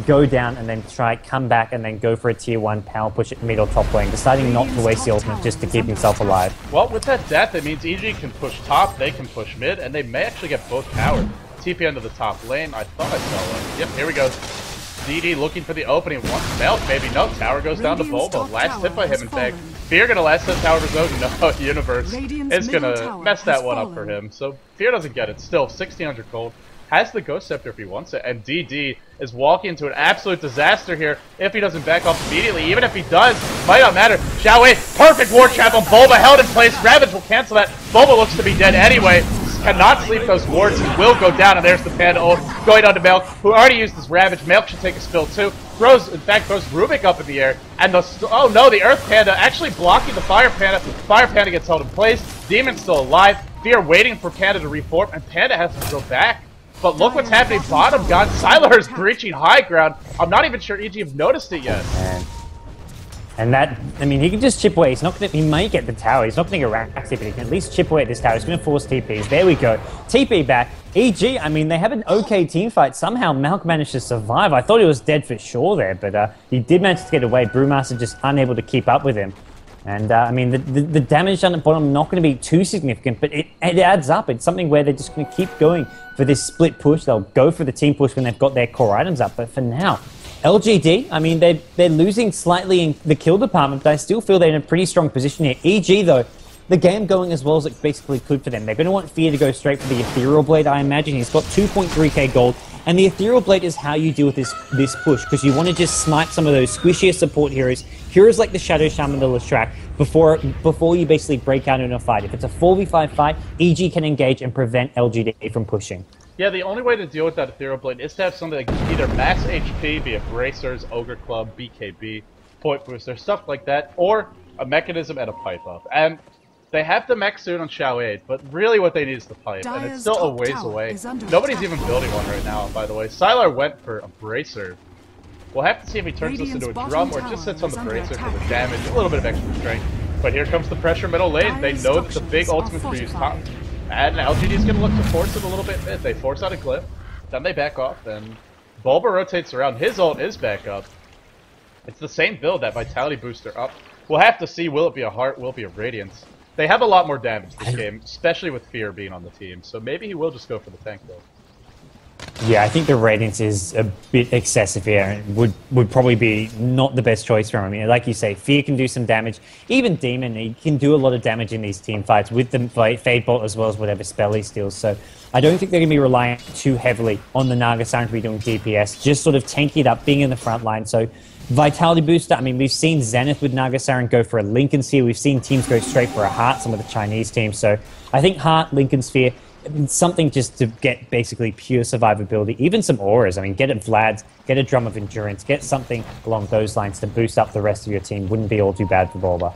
go down and then try, come back, and then go for a tier 1 power push at mid or top lane, deciding not to waste the ultimate just to keep himself alive. Well, with that death, it means EG can push top, they can push mid, and they may actually get both powered. TP into the top lane. I thought I saw one. Yep, here we go. DD looking for the opening. One maelk, maybe. No, tower goes down to Bulba. Last hit by him, in fact. Fear gonna last hit tower of his own. No, Universe is gonna mess that one up for him. So Fear doesn't get it. Still, 1600 gold. Has the Ghost Scepter if he wants it, and DD is walking into an absolute disaster here if he doesn't back off immediately. Even if he does, might not matter. Xiao Wei, perfect ward trap on Bulba, held in place. Ravage will cancel that. Bulba looks to be dead anyway. Cannot sleep those wards. He will go down, and there's the Panda ult going on to maelk, who already used his Ravage. maelk should take a spill too. In fact, throws Rubik up in the air, and oh no, the Earth Panda actually blocking the Fire Panda. Fire Panda gets held in place. Demon's still alive. Fear waiting for Panda to reform, and Panda has to go back. But look what's happening bottom, God. Sylar is breaching high ground. I'm not even sure EG have noticed it yet. And that, I mean, he can just chip away. He's not going to, he may get the tower. He's not going to get racked, but he can at least chip away at this tower. He's going to force TPs. There we go. TP back. EG, I mean, they have an okay team fight. Somehow maelk managed to survive. I thought he was dead for sure there, but he did manage to get away. Brewmaster just unable to keep up with him. And, I mean, the damage down at bottom not going to be too significant, but it adds up. It's something where they're just going to keep going for this split push. They'll go for the team push when they've got their core items up. But for now, LGD, I mean, they're losing slightly in the kill department, but I still feel they're in a pretty strong position here. EG, though, the game going as well as it basically could for them. They're going to want Fear to go straight for the Ethereal Blade, I imagine. He's got 2.3k gold. And the Ethereal Blade is how you deal with this push, because you want to just snipe some of those squishier support heroes like the Shadow Shaman, the Lestrak, before you basically break out in a fight. If it's a 4v5 fight, EG can engage and prevent LGD from pushing. Yeah, the only way to deal with that Ethereal Blade is to have something like either max HP, be it Bracers, Ogre Club, BKB, Point Booster, stuff like that, or a mechanism and a pipe up. And they have the mech soon on Xiao Wei, but really what they need is the pipe, and it's still a ways away. Nobody's even building one right now, by the way. Sylar went for a Bracer. We'll have to see if he turns this into a drum or just sits on the Bracer for the damage, a little bit of extra strength. But here comes the pressure middle lane. They know that the big ultimate for you is top. And LGD's going to look to force it a little bit. If they force out a glyph, then they back off, and Bulba rotates around. His ult is back up. It's the same build, that Vitality Booster up. We'll have to see, will it be a Heart, will it be a Radiance? They have a lot more damage this game, especially with Fear being on the team, so maybe he will just go for the tank build. Yeah, I think the Radiance is a bit excessive here, and would probably be not the best choice for him. I mean, like you say, Fear can do some damage. Even Demon, he can do a lot of damage in these team fights with the Fade Bolt as well as whatever spell he steals. So I don't think they're going to be relying too heavily on the Naga Siren to be doing DPS, just sort of tanking it up, being in the front line. So Vitality Booster, I mean, we've seen Zenith with Naga Siren go for a Lincoln Sphere. We've seen teams go straight for a Heart, some of the Chinese teams. So I think Heart, Lincoln Sphere, something just to get basically pure survivability. Even some auras. I mean, get a Vlad's, get a Drum of Endurance, get something along those lines to boost up the rest of your team. Wouldn't be all too bad for Bulba.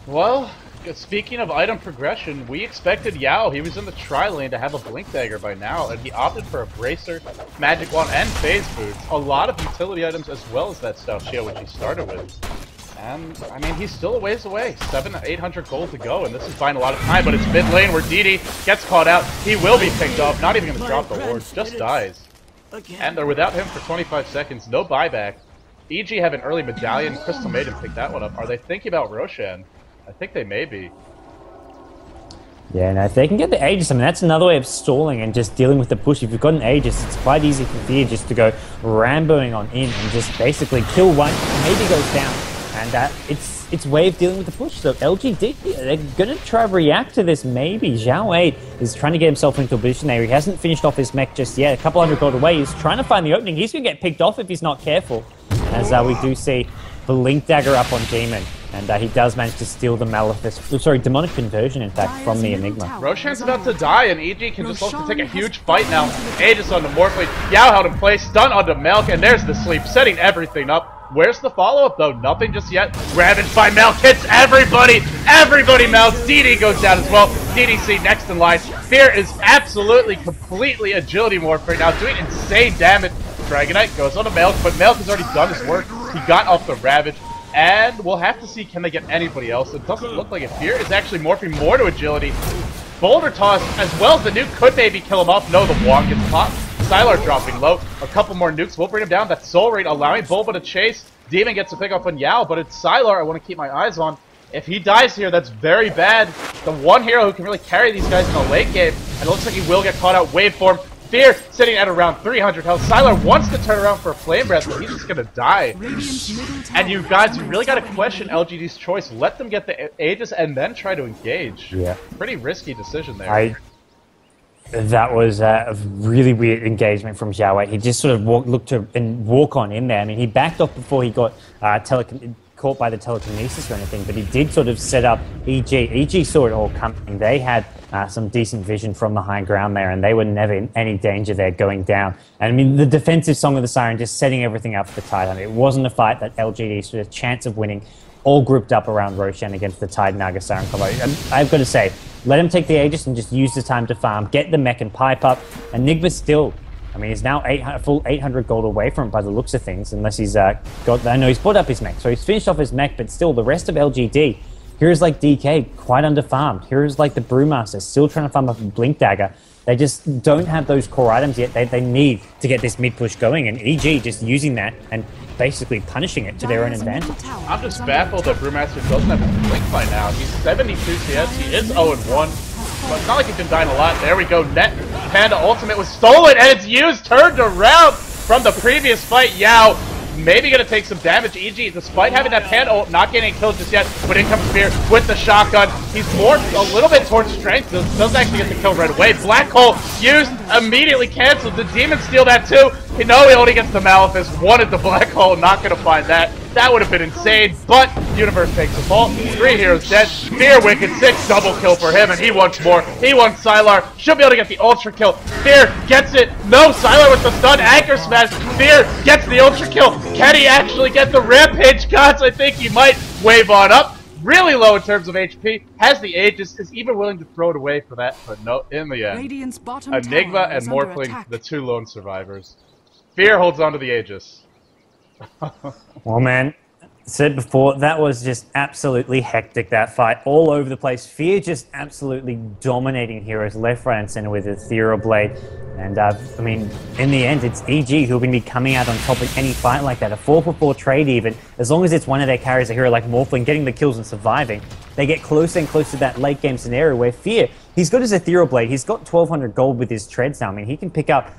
Well, speaking of item progression, we expected Yao, he was in the tri-lane, to have a Blink Dagger by now, and he opted for a Bracer, Magic Wand, and Phase Boots. A lot of utility items as well as that Stout Shield, which he started with. And, I mean, he's still a ways away. 800 gold to go, and this is buying a lot of time, but it's mid lane where DD gets caught out. He will be picked up, not even going to drop the ward, just dies. And they're without him for 25 seconds, no buyback. EG have an early medallion, Crystal Maiden picked that one up. Are they thinking about Roshan? I think they may be. Yeah, no, if they can get the Aegis, I mean, that's another way of stalling and just dealing with the push. If you've got an Aegis, it's quite easy for Fear just to go Ramboing on in and just basically kill one, maybe goes down. And it's way of dealing with the push. So LGD, they're going to try to react to this maybe. Xiao 8 is trying to get himself into a position there. He hasn't finished off his mech just yet. A couple hundred gold away. He's trying to find the opening. He's going to get picked off if he's not careful. As we do see the Link Dagger up on Demon. And he does manage to steal the Demonic Conversion, in fact, from the Enigma. Roshan's about to die, and EG can just look to take a huge fight now. Aegis onto Morphling, Yao held in place, stun onto maelk, and there's the sleep, setting everything up. Where's the follow-up, though? Nothing just yet. Ravaged by maelk, hits everybody! Everybody maelks! DD goes down as well. DDC next in line. Fear is absolutely, completely agility morph right now, doing insane damage. Dragonite goes onto maelk, but maelk has already done his work. He got off the Ravage. And we'll have to see, can they get anybody else? It doesn't look like it. Fear is actually morphing more to agility. Boulder Toss, as well as the nuke, could maybe kill him off. No, the wand gets popped. Sylar dropping low. A couple more nukes will bring him down. That Soul Raid allowing Bulba to chase. Demon gets a pick up on Yao, but it's Sylar I want to keep my eyes on. If he dies here, that's very bad. The one hero who can really carry these guys in the late game, and it looks like he will get caught out. Waveform. Fear sitting at around 300 health. Sylar wants to turn around for a Flame Breath, but he's just gonna die. And you guys, you really gotta question LGD's choice. Let them get the Aegis and then try to engage. Yeah. Pretty risky decision there. That was a really weird engagement from Xiao 8. He just sort of looked to walk on in there. I mean, he backed off before he got caught by the telekinesis or anything, but he did sort of set up EG. EG saw it all coming. They had some decent vision from the high ground there, and they were never in any danger there going down. And I mean, the defensive Song of the Siren just setting everything up for the Tide. I mean, it wasn't a fight that LGD stood a chance of winning, all grouped up around Roshan against the Tide Naga Siren combo. I've got to say, let him take the Aegis and just use the time to farm, get the mech and pipe up. Enigma still, I mean, he's now full 800 gold away from it by the looks of things, unless he's I know he's brought up his mech, so he's finished off his mech, but still, the rest of LGD, heroes like DK, quite underfarmed. Heroes like the Brewmaster, still trying to farm up a Blink Dagger. They just don't have those core items yet. They need to get this mid push going, and EG just using that and basically punishing it to their own advantage. I'm just baffled that Brewmaster doesn't have a Blink by now. He's 72 CS, he is 0-1. But it's not like he's been dying a lot. There we go. Net Panda Ultimate was stolen, and it's used, turned around from the previous fight. Yao maybe going to take some damage. EG, despite having that Panda ult, not getting killed just yet, but in comes Spear with the shotgun. He's morphed a little bit towards strength. Doesn't actually get the kill right away. Black Hole used, immediately canceled. Did Demon steal that too? No, he only gets the Maleficent. Wanted the Black Hole, not going to find that. That would have been insane, but Universe takes the fall. 3 heroes dead. Fear Wicked, 6 double kill for him, and he wants more. He wants Sylar. Should be able to get the Ultra kill. Fear gets it. No, Sylar with the stun. Anchor Smash. Fear gets the Ultra kill. Can he actually get the Rampage Gods? I think he might. Wave on up. Really low in terms of HP. Has the Aegis. Is even willing to throw it away for that, but no, in the end. Enigma and Morphling, the 2 lone survivors. Fear holds on to the Aegis. Well, man, said before, that was just absolutely hectic, that fight. All over the place. Fear just absolutely dominating heroes left, right, and center with Ethereal Blade. And, I mean, in the end, it's EG who are going to be coming out on top in any fight like that. A 4-for-4 trade even. As long as it's one of their carries, a hero like Morphling, getting the kills and surviving, they get closer and closer to that late game scenario where Fear, he's got his Ethereal Blade. He's got 1,200 gold with his treads now. I mean, he can pick up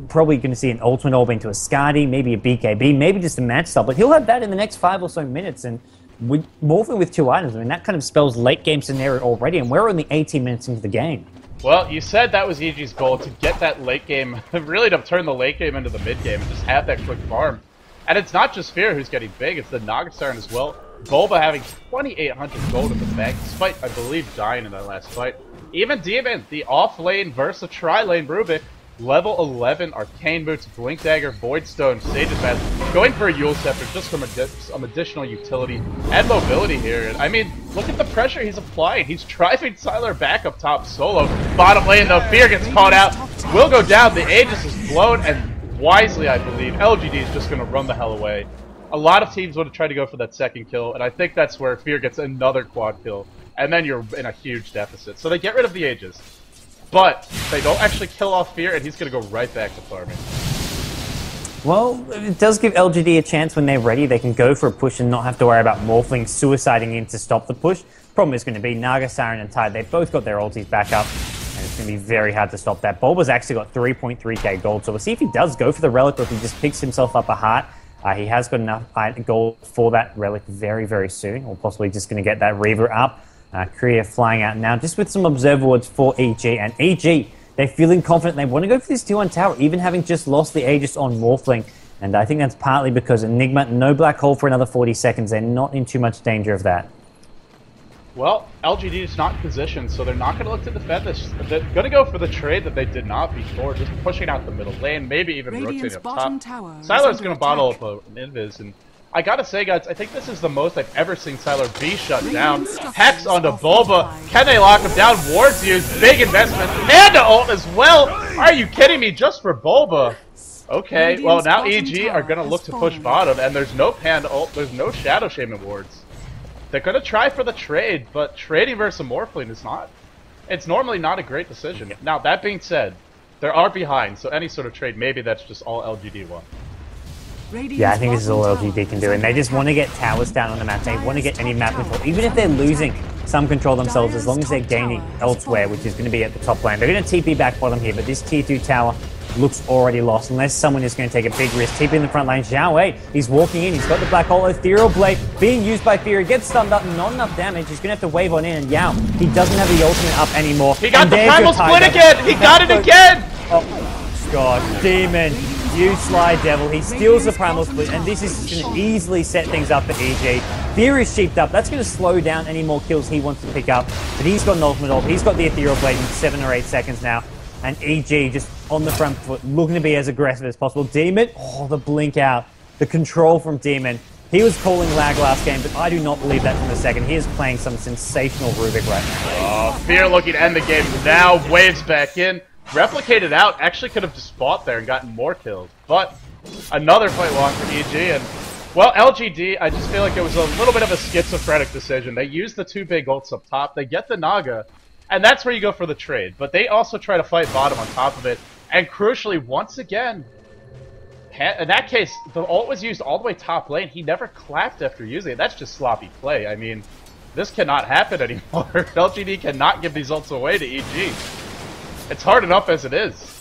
probably going to see an Ultimate Orb into a Skadi, maybe a BKB, maybe just a match style, but he'll have that in the next 5 or so minutes, and with Morphing with 2 items, I mean, that kind of spells late game scenario already, and we're only 18 minutes into the game. Well, you said that was EG's goal, to get that late game, really to turn the late game into the mid game, and just have that quick farm. And it's not just Fear who's getting big, it's the Naga Siren as well. Bulba having 2,800 gold in the bank, despite, I believe, dying in that last fight. Even Demon, the off-lane versus tri-lane Rubik, level 11 Arcane Boots, Blink Dagger, Void Stone, Sage's Mask, going for a Yule Scepter just from some additional utility and mobility here. And I mean, look at the pressure he's applying. He's driving Sylar back up top solo. Bottom lane though, Fear gets caught out, will go down, the Aegis is blown, and wisely I believe, LGD is just going to run the hell away. A lot of teams would have tried to go for that second kill, and I think that's where Fear gets another quad kill, and then you're in a huge deficit. So they get rid of the Aegis, but they don't actually kill off Fear, and he's going to go right back to farming. Well, it does give LGD a chance when they're ready. They can go for a push and not have to worry about Morphling suiciding in to stop the push. Problem is going to be Naga, Siren, and Tide. They've both got their ultis back up, and it's going to be very hard to stop that. Bulba's actually got 3.3k gold, so we'll see if he does go for the Relic or if he just picks himself up a heart. He has got enough gold for that Relic very, very soon, or possibly just going to get that Reaver up. Korea flying out now, just with some Observer Wards for EG, and EG, they're feeling confident. They want to go for this T1 tower, even having just lost the Aegis on Morphling. And I think that's partly because Enigma, no Black Hole for another 40 seconds. They're not in too much danger of that. Well, LGD is not in position, so they're not going to look to defend this. They're going to go for the trade that they did not before, just pushing out the middle lane, maybe even rotating up top. Sylar's going to bottle up an invis, and I gotta say, guys, I think this is the most I've ever seen Sylar be shut down. Hex onto Bulba. Can they lock him down? Wards used. Big investment. Panda ult as well. Are you kidding me? Just for Bulba. Okay, well now EG are gonna look to push bottom, and there's no Panda ult. There's no Shadow Shaman wards. They're gonna try for the trade, but trading versus Morphling is not. It's normally not a great decision. Now that being said, there are behind, so any sort of trade, maybe that's just all LGD want. Yeah, I think this is all LGD can do, and they just want to get towers down on the map. They want to get any map control, even if they're losing some control themselves, as long as they're gaining elsewhere, which is going to be at the top lane. They're going to TP back bottom here, but this tier 2 tower looks already lost, unless someone is going to take a big risk. TP in the front lane, Xiao Wei, he's walking in, he's got the Black Hole, Ethereal Blade being used by Fear, he gets stunned up, not enough damage, he's going to have to wave on in, and Yao, he doesn't have the ultimate up anymore. He got the Primal Split again! He got it again! Oh, God, Demon. You sly devil, he steals the Primal Split, and this is going to easily set things up for EG. Fear is sheeped up, that's going to slow down any more kills he wants to pick up, but he's got an ultimate ult, he's got the Ethereal Blade in 7 or 8 seconds now, and EG just on the front foot, looking to be as aggressive as possible. Demon, oh, the blink out, the control from Demon. He was calling lag last game, but I do not believe that from a second. He is playing some sensational Rubik right now. Oh, Fear looking to end the game now, waves back in. Replicated out, actually could have just fought there and gotten more kills. But another fight long for EG, and well, LGD, I just feel like it was a little bit of a schizophrenic decision. They use the 2 big ults up top, they get the Naga, and that's where you go for the trade. But they also try to fight bottom on top of it, and crucially, once again, in that case, the ult was used all the way top lane. He never clapped after using it. That's just sloppy play. I mean, this cannot happen anymore. LGD cannot give these ults away to EG. It's hard enough as it is.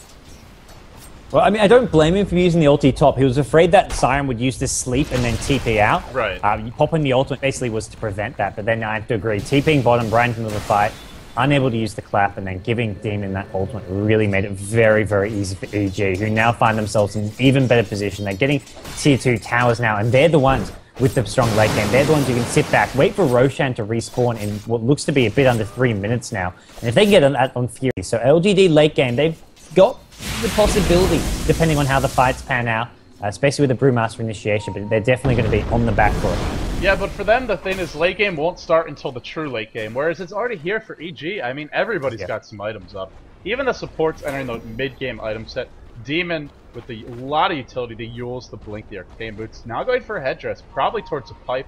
Well, I mean, I don't blame him for using the ulti top. He was afraid that Siren would use this sleep and then TP out. Right. Popping the ultimate basically was to prevent that, but then I have to agree. TPing bottom, right into the fight, unable to use the clap, and then giving Demon that ultimate really made it very, very easy for EG, who now find themselves in an even better position. They're getting tier 2 towers now, and they're the ones with the strong late game. They're the ones who can sit back, wait for Roshan to respawn in what looks to be a bit under 3 minutes now. And if they can get that on Fury, so LGD late game, they've got the possibility, depending on how the fights pan out, especially with the Brewmaster initiation, but they're definitely going to be on the back foot. Yeah, but for them, the thing is late game won't start until the true late game, whereas it's already here for EG. I mean, everybody's got some items up. Even the supports entering the mid-game item set. Demon with a lot of utility, the Yules, the Blink, the Arcane Boots. Now going for a headdress, probably towards a pipe,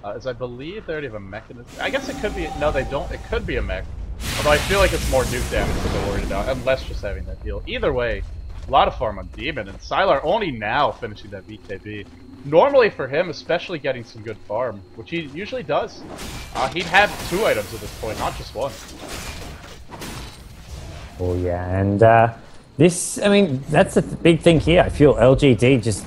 as I believe they already have a mechanism. I guess it could be, no they don't, it could be a mech. Although I feel like it's more nuke damage that they're worried about, and less just having that heal. Either way, a lot of farm on Demon, and Sylar only now finishing that BKB. Normally for him, especially getting some good farm, which he usually does, he'd have 2 items at this point, not just 1. Oh yeah, and this, I mean, that's the big thing here. I feel LGD just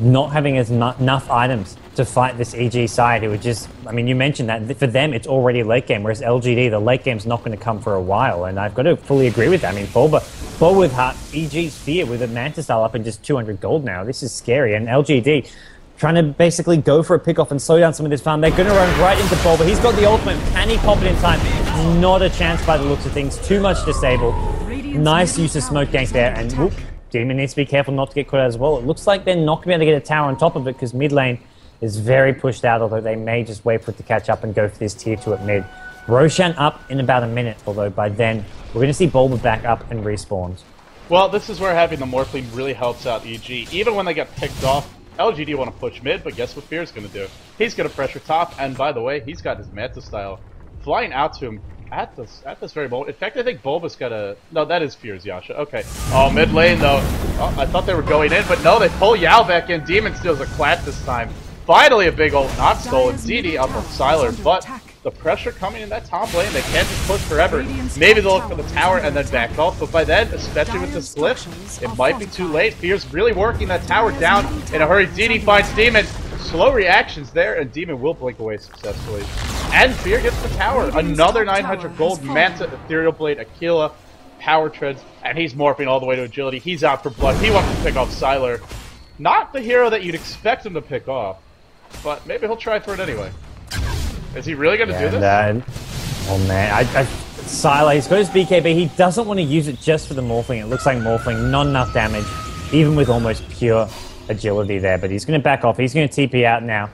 not having enough items to fight this EG side, who would just, I mean, you mentioned that for them it's already late game, whereas LGD, the late game's not going to come for a while, and I've got to fully agree with that. I mean, Bulba with Heart, EG's Fear with a Manta Style up in just 200 gold now. This is scary, and LGD trying to basically go for a pick-off and slow down some of this farm. They're going to run right into Bulba. He's got the ultimate. Can he pop it in time? Not a chance by the looks of things. Too much disabled. Nice use of smoke ganks there, and whoop, Demon needs to be careful not to get caught out as well. It looks like they're not going to be able to get a tower on top of it because mid lane is very pushed out, although they may just wait for it to catch up and go for this tier 2 at mid. Roshan up in about a minute, although by then we're going to see Bulba back up and respawns. Well, this is where having the Morphling really helps out EG. Even when they get picked off, LGD want to push mid, but guess what Fear's going to do? He's going to pressure top, and by the way, he's got his Manta style flying out to him at this very moment. In fact, I think Bulba's got a... No, that is Fear's Yasha. Okay. Oh, mid lane, though. Oh, I thought they were going in, but no, they pull Yao back in. Demon steals a clap this time. Finally, a big ult, not stolen. DD up on Sylar, but the pressure coming in that top lane, they can't just push forever. Maybe they'll look for the tower and then back off, but by then, especially with this glyph, it might be too late. Fear's really working that tower down in a hurry. DD finds Demon. Slow reactions there, and Demon will blink away successfully. And Fear gets the tower. Another 900 gold. Manta, Ethereal Blade, Aquila, Power Treads, and he's morphing all the way to agility. He's out for blood. He wants to pick off Sylar. Not the hero that you'd expect him to pick off, but maybe he'll try for it anyway. Is he really going to do this? Oh man, Sylar, he's got his BKB. He doesn't want to use it just for the morphling. It looks like morphling, not enough damage, even with almost pure agility there. But he's going to back off. He's going to TP out now.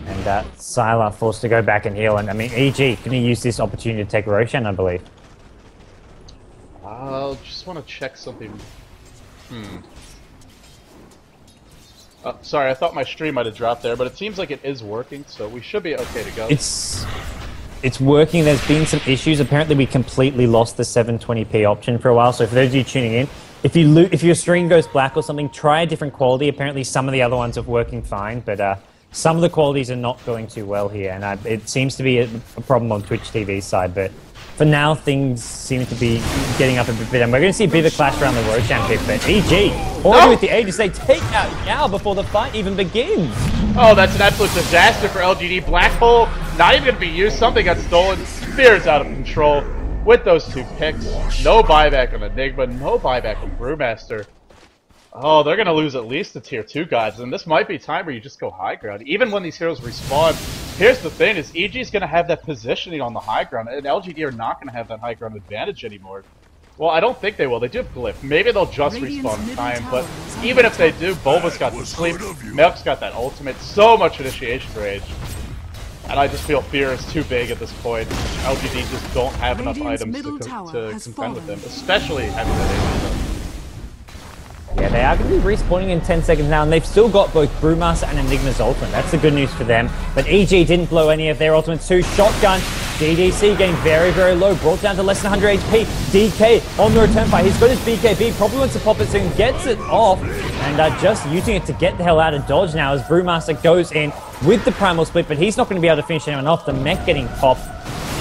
And Sylar forced to go back and heal. And I mean, EG going to use this opportunity to take Roshan, I believe. I'll just want to check something. Sorry, I thought my stream might have dropped there, but it seems like it is working, so we should be okay to go. It's working. There's been some issues. Apparently, we completely lost the 720p option for a while. So for those of you tuning in, if your stream goes black or something, try a different quality. Apparently, some of the other ones are working fine, but some of the qualities are not going too well here, and it seems to be a problem on Twitch TV's side. But for now, things seem to be getting up a bit, and we're going to see a bit of a clash around the Roshan pick. But EG already with the Aegis, they take out Yao before the fight even begins. Oh, that's an absolute disaster for LGD. Black Hole, not even going to be used. Something got stolen. Fear's out of control with those two picks. No buyback on Enigma, no buyback on Brewmaster. Oh, they're going to lose at least the tier 2 gods, and this might be time where you just go high ground. Even when these heroes respawn, here's the thing, is EG's going to have that positioning on the high ground, and LGD are not going to have that high ground advantage anymore. Well, I don't think they will. They do have Glyph. Maybe they'll just respawn in time, but even if they do, Bulba's got the sleep, maelk's got that ultimate, so much initiation rage. And I just feel Fear is too big at this point. LGD just don't have enough items to contend with them, especially having that Aegis. Yeah, they are going to be respawning in 10 seconds now, and they've still got both Brewmaster and Enigma's ultimate. That's the good news for them. But EG didn't blow any of their ultimates too. Shotgun, DDC getting very, very low, brought down to less than 100 HP. DK on the return fight. He's got his BKB, probably wants to pop it soon, gets it off, and just using it to get the hell out of dodge now as Brewmaster goes in with the Primal Split, but he's not going to be able to finish anyone off. The mech getting popped.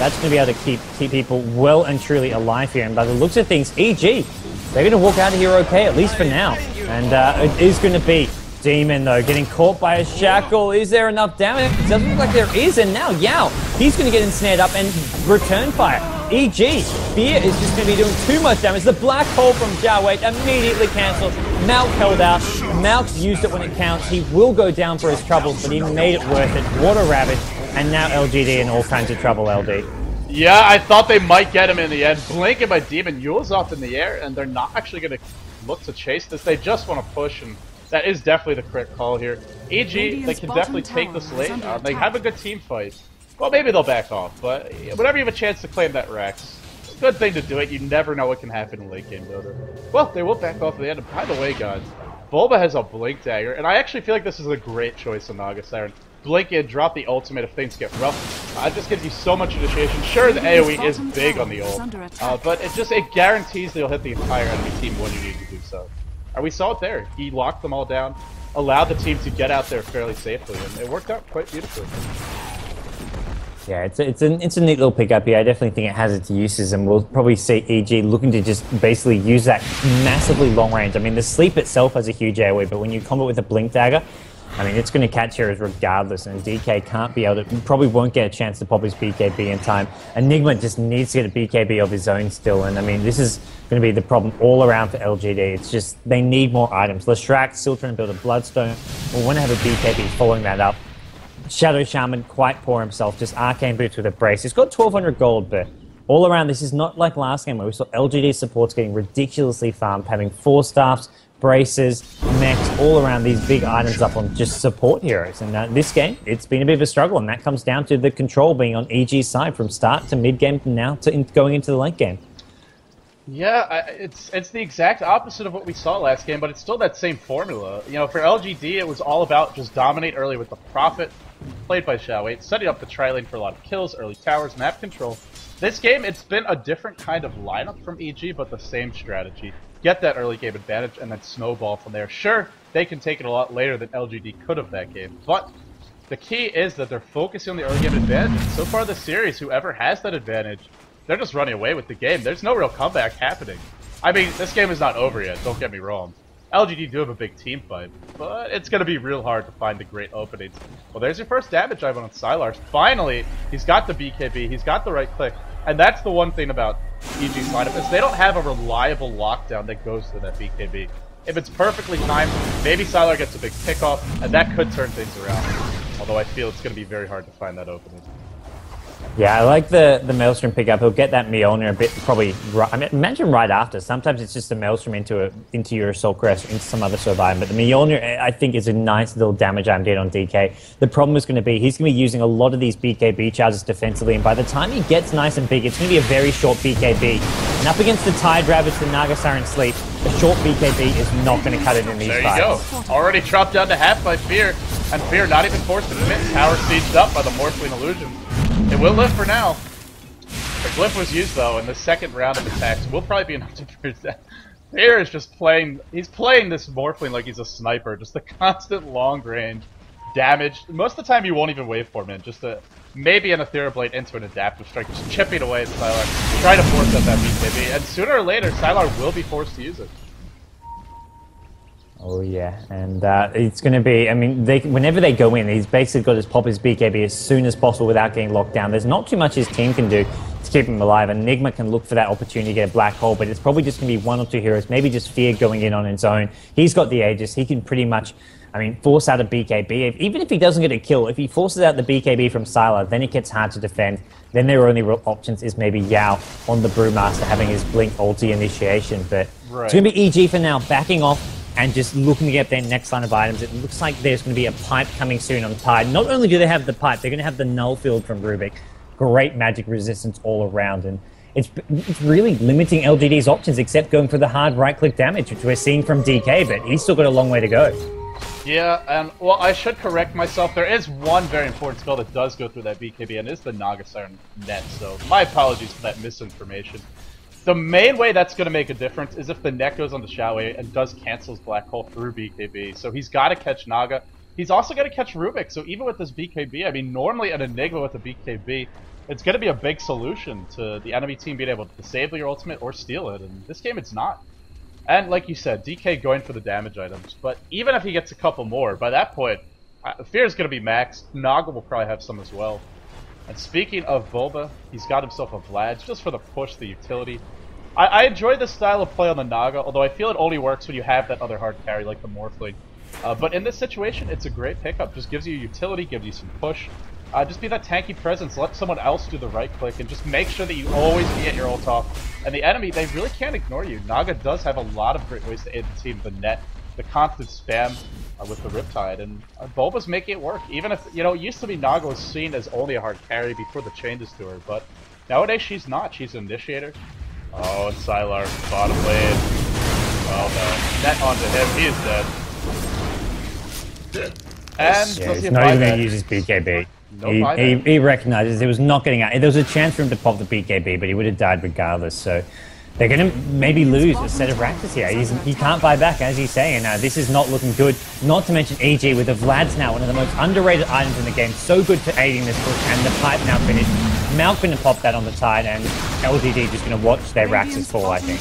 That's going to be able to keep people well and truly alive here. And by the looks of things, EG, they're going to walk out of here okay, at least for now. And it is going to be Demon, though, getting caught by a shackle. Is there enough damage? It doesn't look like there is. And now Yao, he's going to get ensnared up and return fire. EG, Fear is just going to be doing too much damage. The black hole from Zhao Wei immediately cancelled. maelk held out. maelk's used it when it counts. He will go down for his troubles, but he made it worth it. Water Ravage, and now LGD in all kinds of trouble, LD. Yeah, I thought they might get him in the end. Blink and my Demon Yule's off in the air, and they're not actually going to look to chase this. They just want to push, and that is definitely the correct call here. EG, they can definitely take this late. They have a good team fight. Well, maybe they'll back off, but whenever you have a chance to claim that Rex, good thing to do it. You never know what can happen in late game Dota. Well, they will back off at the end. And by the way, guys, Bulba has a Blink Dagger, and I actually feel like this is a great choice on Naga Siren. Blink in, drop the ultimate if things get rough. It just gives you so much initiation. Sure, the AoE is big on the ult, but it guarantees that you'll hit the entire enemy team when you need to do so. And we saw it there. He locked them all down, allowed the team to get out there fairly safely, and it worked out quite beautifully. Yeah, it's a neat little pickup here. I definitely think it has its uses, and we'll probably see EG looking to just basically use that massively long range. I mean, the sleep itself has a huge AoE, but when you combo with a Blink Dagger, I mean, it's going to catch heroes regardless, and DK can't be able to, probably won't get a chance to pop his BKB in time. Enigma just needs to get a BKB of his own still, and I mean, this is going to be the problem all around for LGD. It's just, they need more items. Leshrac still trying to build a Bloodstone. We'll want to have a BKB following that up. Shadow Shaman, quite poor himself, just Arcane Boots with a brace. He's got 1,200 gold, but all around, this is not like last game where we saw LGD supports getting ridiculously farmed, having 4 staffs, braces, mechs, all around these big items up on just support heroes. And this game, it's been a bit of a struggle, and that comes down to the control being on EG's side from start to mid-game now to going into the late game. Yeah, it's the exact opposite of what we saw last game, but it's still that same formula. You know, for LGD, it was all about just dominate early with the Prophet, played by Xiaowei, setting up the tri-lane for a lot of kills, early towers, map control. This game, it's been a different kind of lineup from EG, but the same strategy. Get that early game advantage and then snowball from there. Sure, they can take it a lot later than LGD could have that game, but the key is that they're focusing on the early game advantage. So far this series, whoever has that advantage, they're just running away with the game. There's no real comeback happening. I mean, this game is not over yet, don't get me wrong. LGD do have a big team fight, but it's going to be real hard to find the great openings. Well, there's your first damage item on Sylar. Finally, he's got the BKB, he's got the right click, and that's the one thing about EG's lineup, is they don't have a reliable lockdown that goes to that BKB. If it's perfectly timed, maybe Sylar gets a big pickoff, and that could turn things around. Although I feel it's going to be very hard to find that opening. Yeah, I like the Maelstrom pickup. He'll get that Mjolnir a bit, probably. I mean, imagine right after. Sometimes it's just a Maelstrom into your Assault Crest, into some other sort of item. But the Mjolnir, I think, is a nice little damage item to get on DK. The problem is going to be he's going to be using a lot of these BKB charges defensively, and by the time he gets nice and big, it's going to be a very short BKB. And up against the Tide Rabbits, the Naga Siren Sleep, a short BKB is not going to cut it in these fights. There you go. Already dropped down to half by Fear, and Fear not even forced to commit. Tower sieged up by the Morphling Illusion. It will live for now. The Glyph was used though, and the second round of attacks will probably be enough to prove that. Fear is just playing, he's playing this Morphling like he's a sniper, just the constant long range damage. Most of the time you won't even wait for him in, just maybe an Ethereal Blade into an adaptive strike, just chipping away at Sylar, trying to force out that BKB, and sooner or later Sylar will be forced to use it. Oh yeah, and it's going to be, I mean, whenever they go in, he's basically got to pop his BKB as soon as possible without getting locked down. There's not too much his team can do to keep him alive. Enigma can look for that opportunity to get a black hole, but it's probably just going to be one or two heroes, maybe just Fear going in on its own. He's got the Aegis, he can pretty much, I mean, force out a BKB. Even if he doesn't get a kill, if he forces out the BKB from Sylar, then it gets hard to defend. Then their only real options is maybe Yao on the Brewmaster having his Blink ulti initiation, but It's going to be EG for now, backing off and just looking to get their next line of items. It looks like there's going to be a pipe coming soon on Tide. Not only do they have the pipe, they're going to have the null field from Rubik. Great magic resistance all around, and it's really limiting LGD's options, except going for the hard right-click damage, which we're seeing from DK, but he's still got a long way to go. Yeah, and well, I should correct myself. There is one very important spell that does go through that BKB, and it's the Naga Siren net, so my apologies for that misinformation. The main way that's going to make a difference is if the net goes on the Xiaowei and does cancels Black Hole through BKB. So he's got to catch Naga. He's also got to catch Rubik. So even with this BKB, I mean, normally an Enigma with a BKB, it's going to be a big solution to the enemy team being able to disable your ultimate or steal it. And this game, it's not. And like you said, DK going for the damage items. But even if he gets a couple more, by that point, Fear is going to be maxed. Naga will probably have some as well. And speaking of Bulba, he's got himself a Vlad just for the push, the utility. I enjoy this style of play on the Naga, although I feel it only works when you have that other hard carry like the Morphling. But in this situation, it's a great pickup. Just gives you utility, gives you some push. Just be that tanky presence, let someone else do the right click, and just make sure that you always get your ult off. And the enemy, they really can't ignore you. Naga does have a lot of great ways to aid the team. The net, the constant spam with the Riptide, and Bulba's making it work. Even if, you know, it used to be Naga was seen as only a hard carry before the changes to her, but nowadays she's not. She's an initiator. Oh, and Sylar, bottom lane. Oh no. Net onto him, he is dead. And yeah, he's not even going to use his BKB. No he recognizes it was not getting out. There was a chance for him to pop the BKB, but he would have died regardless, so they're going to maybe lose a set of Rakdos here. He can't buy back, as he's saying. This is not looking good. Not to mention EG with the Vlad's now, one of the most underrated items in the game. So good for aiding this push, and the pipe now finished. maelk going to pop that on the Tide, and LGD just going to watch their Rakdos fall, I think.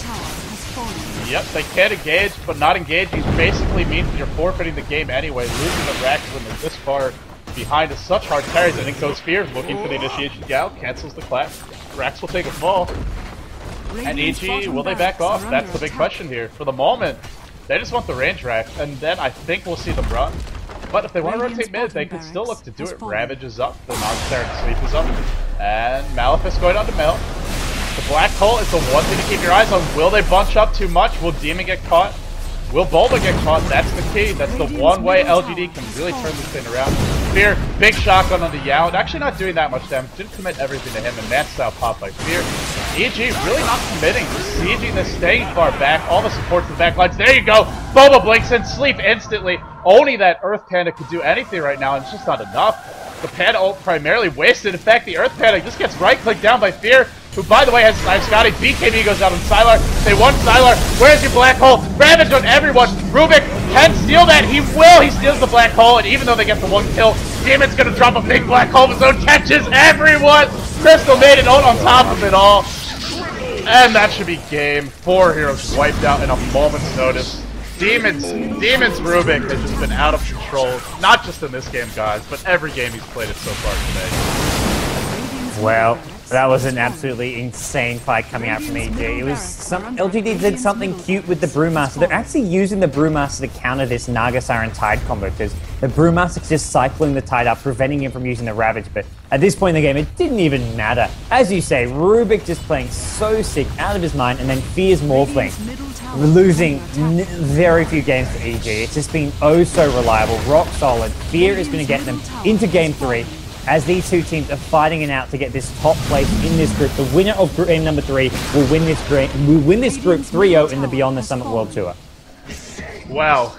Yep, they can't engage, but not engaging basically means you're forfeiting the game anyway. Losing the Rakdos when they're this far behind is such hard carries. I think those Fears looking for the initiation Gal cancels the clap. Rakdos will take a fall. And EG, will they back off? That's the big question here. For the moment, they just want the range rack, and then I think we'll see them run. But if they want to rotate mid, they can still look to do it. Ravage is up, the non-Siren Sleep is up, and Malefice going on to maelk. The Black Hole is the one thing to keep your eyes on. Will they bunch up too much? Will Demon get caught? Will Bulba get caught? That's the key. That's the one way LGD can really turn this thing around. Fear, big shotgun on the Yao. Actually not doing that much damage. Didn't commit everything to him, and man style pop by Fear. EG really not committing, just sieging this, staying far back. All the supports in the back lines. There you go. Bulba blinks in, sleep instantly. Only that Earth Panda could do anything right now, and it's just not enough. The Panda ult primarily wasted. In fact, the Earth Panda just gets right-clicked down by Fear, who, by the way, has Knife Scotty. BKB goes out on Sylar. They want Sylar. Where's your black hole? Ravage on everyone. Rubik can steal that. He will. He steals the black hole, and even though they get the one kill, Demon's gonna drop a big black hole of his own, catches everyone. Crystal made an ult on top of it all. And that should be game. 4 heroes wiped out in a moment's notice. Demon's Rubik has just been out of control, not just in this game, guys, but every game he's played it so far today. Well, that was an absolutely insane fight coming out from EG. It was LGD did something cute with the Brewmaster. They're actually using the Brewmaster to counter this Naga Siren Tide combo, because the Brewmaster's just cycling the Tide up, preventing him from using the Ravage. But at this point in the game, it didn't even matter. As you say, Rubik just playing so sick, out of his mind, and then Fear's morphling. Losing very few games to EG. It's just been oh so reliable, rock solid. Fear is going to get them into game 3 as these two teams are fighting it out to get this top place in this group. The winner of game number 3 will win this group 3-0 in the Beyond the Summit World Tour. Wow.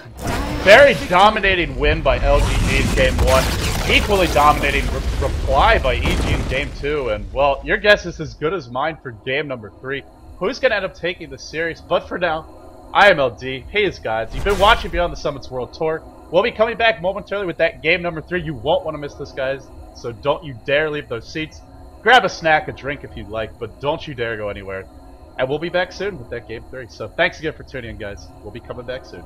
Very dominating win by LGD in game 1. Equally dominating reply by EG in game 2. And, well, your guess is as good as mine for game number 3. Who's going to end up taking the series? But for now, I am LD. He is godz. You've been watching Beyond the Summits World Tour. We'll be coming back momentarily with that game number 3. You won't want to miss this, guys. So don't you dare leave those seats. Grab a snack, a drink if you'd like, but don't you dare go anywhere. And we'll be back soon with that game 3. So thanks again for tuning in, guys. We'll be coming back soon.